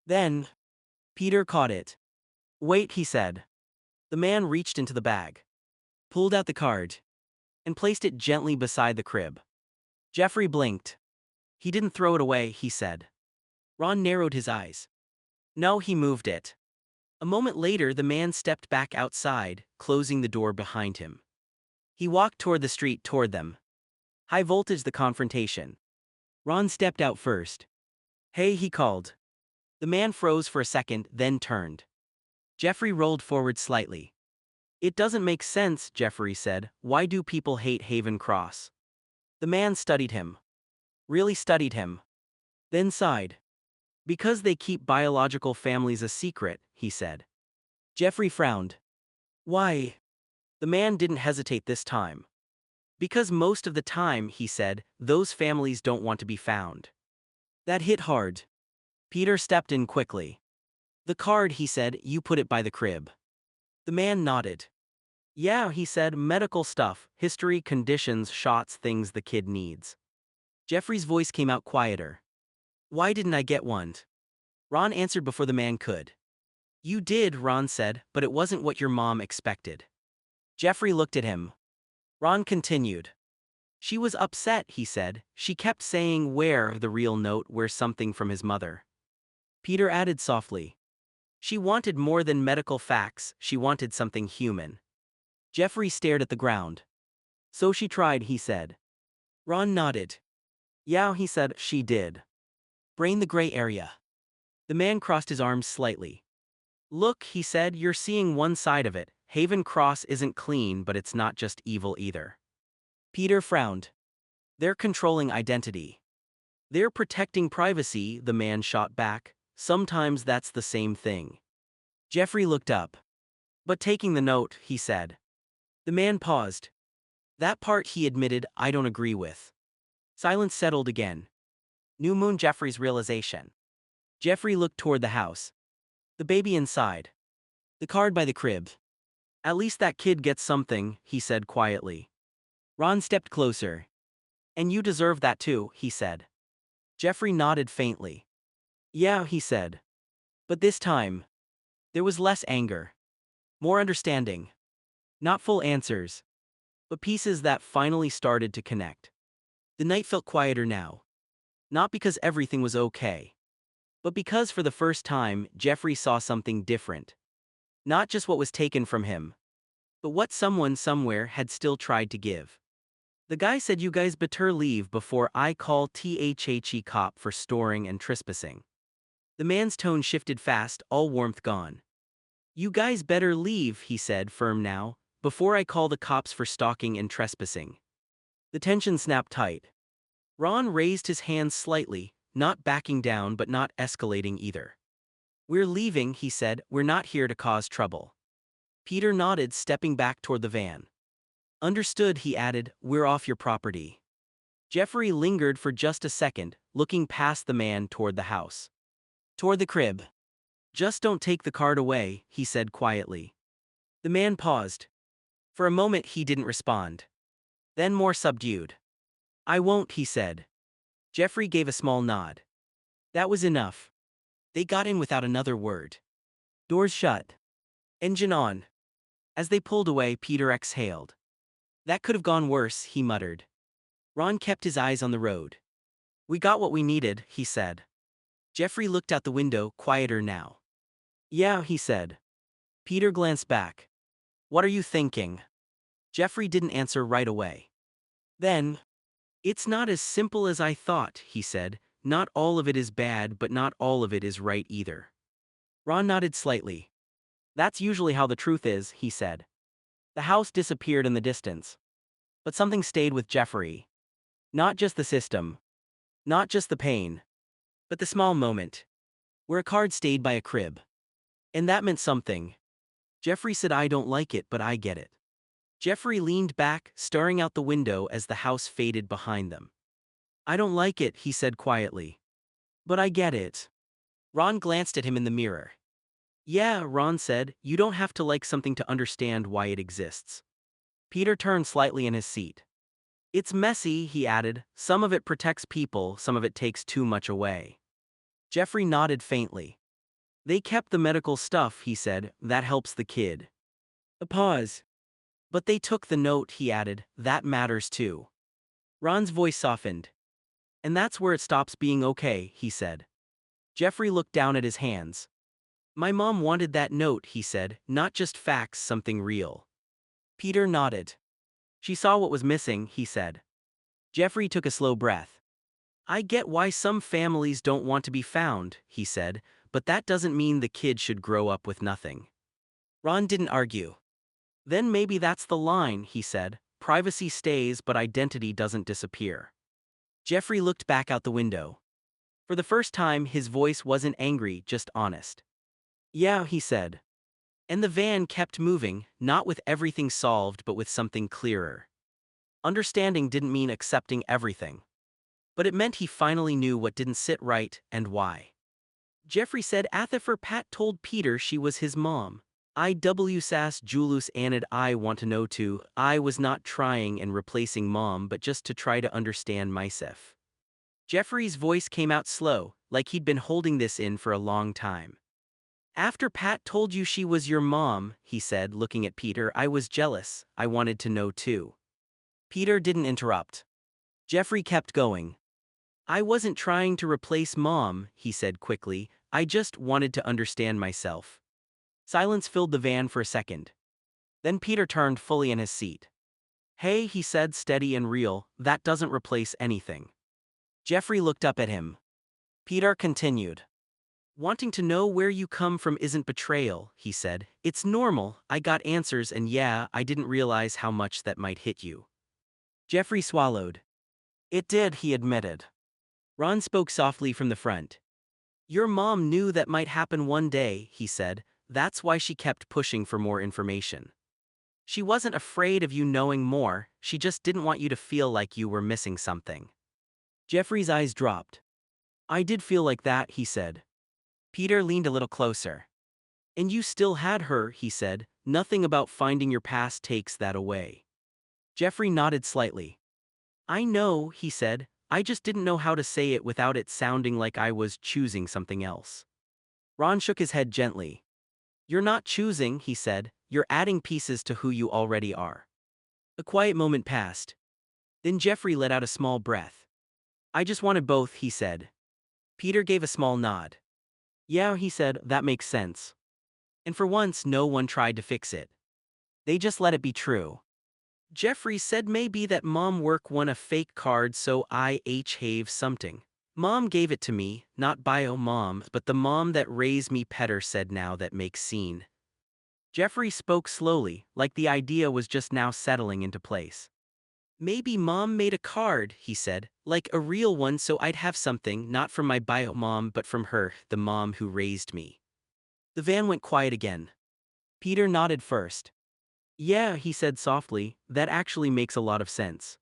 Then, Peter caught it. Wait, he said. The man reached into the bag, pulled out the card, and placed it gently beside the crib. Jeffrey blinked. He didn't throw it away, he said. Ron narrowed his eyes. No, he moved it. A moment later, the man stepped back outside, closing the door behind him. He walked toward the street toward them. High voltage, the confrontation. Ron stepped out first. Hey, he called. The man froze for a second, then turned. Jeffrey rolled forward slightly. It doesn't make sense, Jeffrey said. Why do people hate Haven Cross? The man studied him. Really studied him. Then sighed. Because they keep biological families a secret, he said. Jeffrey frowned. Why? The man didn't hesitate this time. Because most of the time, he said, those families don't want to be found. That hit hard. Peter stepped in quickly. The card, he said, you put it by the crib. The man nodded. Yeah, he said, medical stuff, history, conditions, shots, things the kid needs. Jeffrey's voice came out quieter. Why didn't I get one? Ron answered before the man could. You did, Ron said, but it wasn't what your mom expected. Jeffrey looked at him. Ron continued. She was upset, he said. She kept saying where the real note, where something from his mother. Peter added softly. She wanted more than medical facts, she wanted something human. Jeffrey stared at the ground. So she tried, he said. Ron nodded. Yeah, he said, she did. Brain the gray area. The man crossed his arms slightly. Look, he said, you're seeing one side of it. Haven Cross isn't clean, but it's not just evil either. Peter frowned. They're controlling identity. They're protecting privacy, the man shot back. Sometimes that's the same thing. Jeffrey looked up. But taking the note, he said. The man paused. That part, he admitted, I don't agree with. Silence settled again. New moon, Jeffrey's realization. Jeffrey looked toward the house. The baby inside. The card by the crib. At least that kid gets something, he said quietly. Ron stepped closer. And you deserve that too, he said. Jeffrey nodded faintly. Yeah, he said. But this time, there was less anger. More understanding. Not full answers. But pieces that finally started to connect. The night felt quieter now. Not because everything was okay. But because for the first time, Jeffrey saw something different. Not just what was taken from him, but what someone somewhere had still tried to give. The guy said you guys better leave before I call THE cop for storing and trespassing. The man's tone shifted fast, all warmth gone. You guys better leave, he said, firm now, before I call the cops for stalking and trespassing. The tension snapped tight. Ron raised his hands slightly, not backing down but not escalating either. We're leaving, he said, we're not here to cause trouble. Peter nodded, stepping back toward the van. Understood, he added, we're off your property. Jeffrey lingered for just a second, looking past the man toward the house. Toward the crib. Just don't take the card away, he said quietly. The man paused. For a moment he didn't respond. Then more subdued. I won't, he said. Jeffrey gave a small nod. That was enough. They got in without another word. Doors shut. Engine on. As they pulled away, Peter exhaled. That could have gone worse, he muttered. Ron kept his eyes on the road. We got what we needed, he said. Jeffrey looked out the window, quieter now. Yeah, he said. Peter glanced back. What are you thinking? Jeffrey didn't answer right away. Then, it's not as simple as I thought, he said. Not all of it is bad, but not all of it is right either. Ron nodded slightly. That's usually how the truth is, he said. The house disappeared in the distance. But something stayed with Jeffrey. Not just the system. Not just the pain. But the small moment. Where a card stayed by a crib. And that meant something. Jeffrey said, I don't like it, but I get it. Jeffrey leaned back, staring out the window as the house faded behind them. I don't like it, he said quietly. But I get it. Ron glanced at him in the mirror. Yeah, Ron said, you don't have to like something to understand why it exists. Peter turned slightly in his seat. It's messy, he added. Some of it protects people, some of it takes too much away. Jeffrey nodded faintly. They kept the medical stuff, he said, that helps the kid. A pause. But they took the note, he added, that matters too. Ron's voice softened. And that's where it stops being okay, he said. Jeffrey looked down at his hands. My mom wanted that note, he said, not just facts, something real. Peter nodded. She saw what was missing, he said. Jeffrey took a slow breath. I get why some families don't want to be found, he said, but that doesn't mean the kid should grow up with nothing. Ron didn't argue. Then maybe that's the line, he said. Privacy stays, but identity doesn't disappear. Jeffrey looked back out the window. For the first time, his voice wasn't angry, just honest. Yeah, he said. And the van kept moving, not with everything solved, but with something clearer. Understanding didn't mean accepting everything. But it meant he finally knew what didn't sit right and why. Jeffrey said Athifer Pat told Peter she was his mom. I.W. Sass Julius Anid I want to know too. I was not trying and replacing mom but just to try to understand myself. Jeffrey's voice came out slow, like he'd been holding this in for a long time. After Pat told you she was your mom, he said, looking at Peter, I was jealous. I wanted to know too. Peter didn't interrupt. Jeffrey kept going. I wasn't trying to replace mom, he said quickly. I just wanted to understand myself. Silence filled the van for a second. Then Peter turned fully in his seat. Hey, he said, steady and real, that doesn't replace anything. Jeffrey looked up at him. Peter continued. Wanting to know where you come from isn't betrayal, he said. It's normal, I got answers and yeah, I didn't realize how much that might hit you. Jeffrey swallowed. It did, he admitted. Ron spoke softly from the front. Your mom knew that might happen one day, he said. That's why she kept pushing for more information. She wasn't afraid of you knowing more, she just didn't want you to feel like you were missing something. Jeffrey's eyes dropped. I did feel like that, he said. Peter leaned a little closer. And you still had her, he said. Nothing about finding your past takes that away. Jeffrey nodded slightly. I know, he said. I just didn't know how to say it without it sounding like I was choosing something else. Ron shook his head gently. You're not choosing, he said. You're adding pieces to who you already are. A quiet moment passed. Then Jeffrey let out a small breath. I just wanted both, he said. Peter gave a small nod. Yeah, he said, that makes sense. And for once, no one tried to fix it. They just let it be true. Jeffrey said maybe that mom work won a fake card so I have something. Mom gave it to me, not bio mom, but the mom that raised me Petter said now that makes scene. Jeffrey spoke slowly, like the idea was just now settling into place. Maybe mom made a card, he said, like a real one so I'd have something, not from my bio mom but from her, the mom who raised me. The van went quiet again. Peter nodded first. Yeah, he said softly, that actually makes a lot of sense.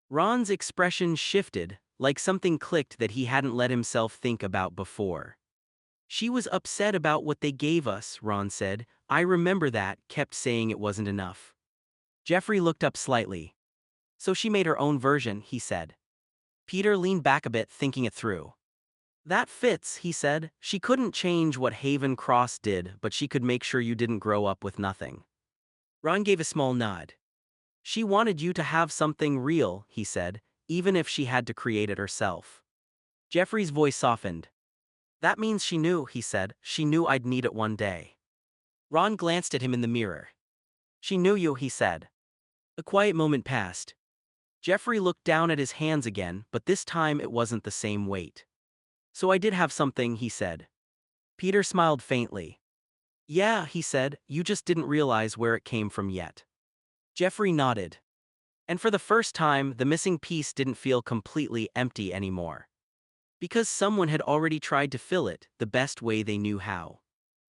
Ron's expression shifted, like something clicked that he hadn't let himself think about before. She was upset about what they gave us, Ron said. I remember that, kept saying it wasn't enough. Jeffrey looked up slightly. So she made her own version, he said. Peter leaned back a bit, thinking it through. That fits, he said. She couldn't change what Haven Cross did, but she could make sure you didn't grow up with nothing. Ron gave a small nod. She wanted you to have something real, he said, even if she had to create it herself. Jeffrey's voice softened. That means she knew, he said. She knew I'd need it one day. Ron glanced at him in the mirror. She knew you, he said. A quiet moment passed. Jeffrey looked down at his hands again, but this time it wasn't the same weight. So I did have something, he said. Peter smiled faintly. Yeah, he said, you just didn't realize where it came from yet. Jeffrey nodded. And for the first time, the missing piece didn't feel completely empty anymore. Because someone had already tried to fill it the best way they knew how.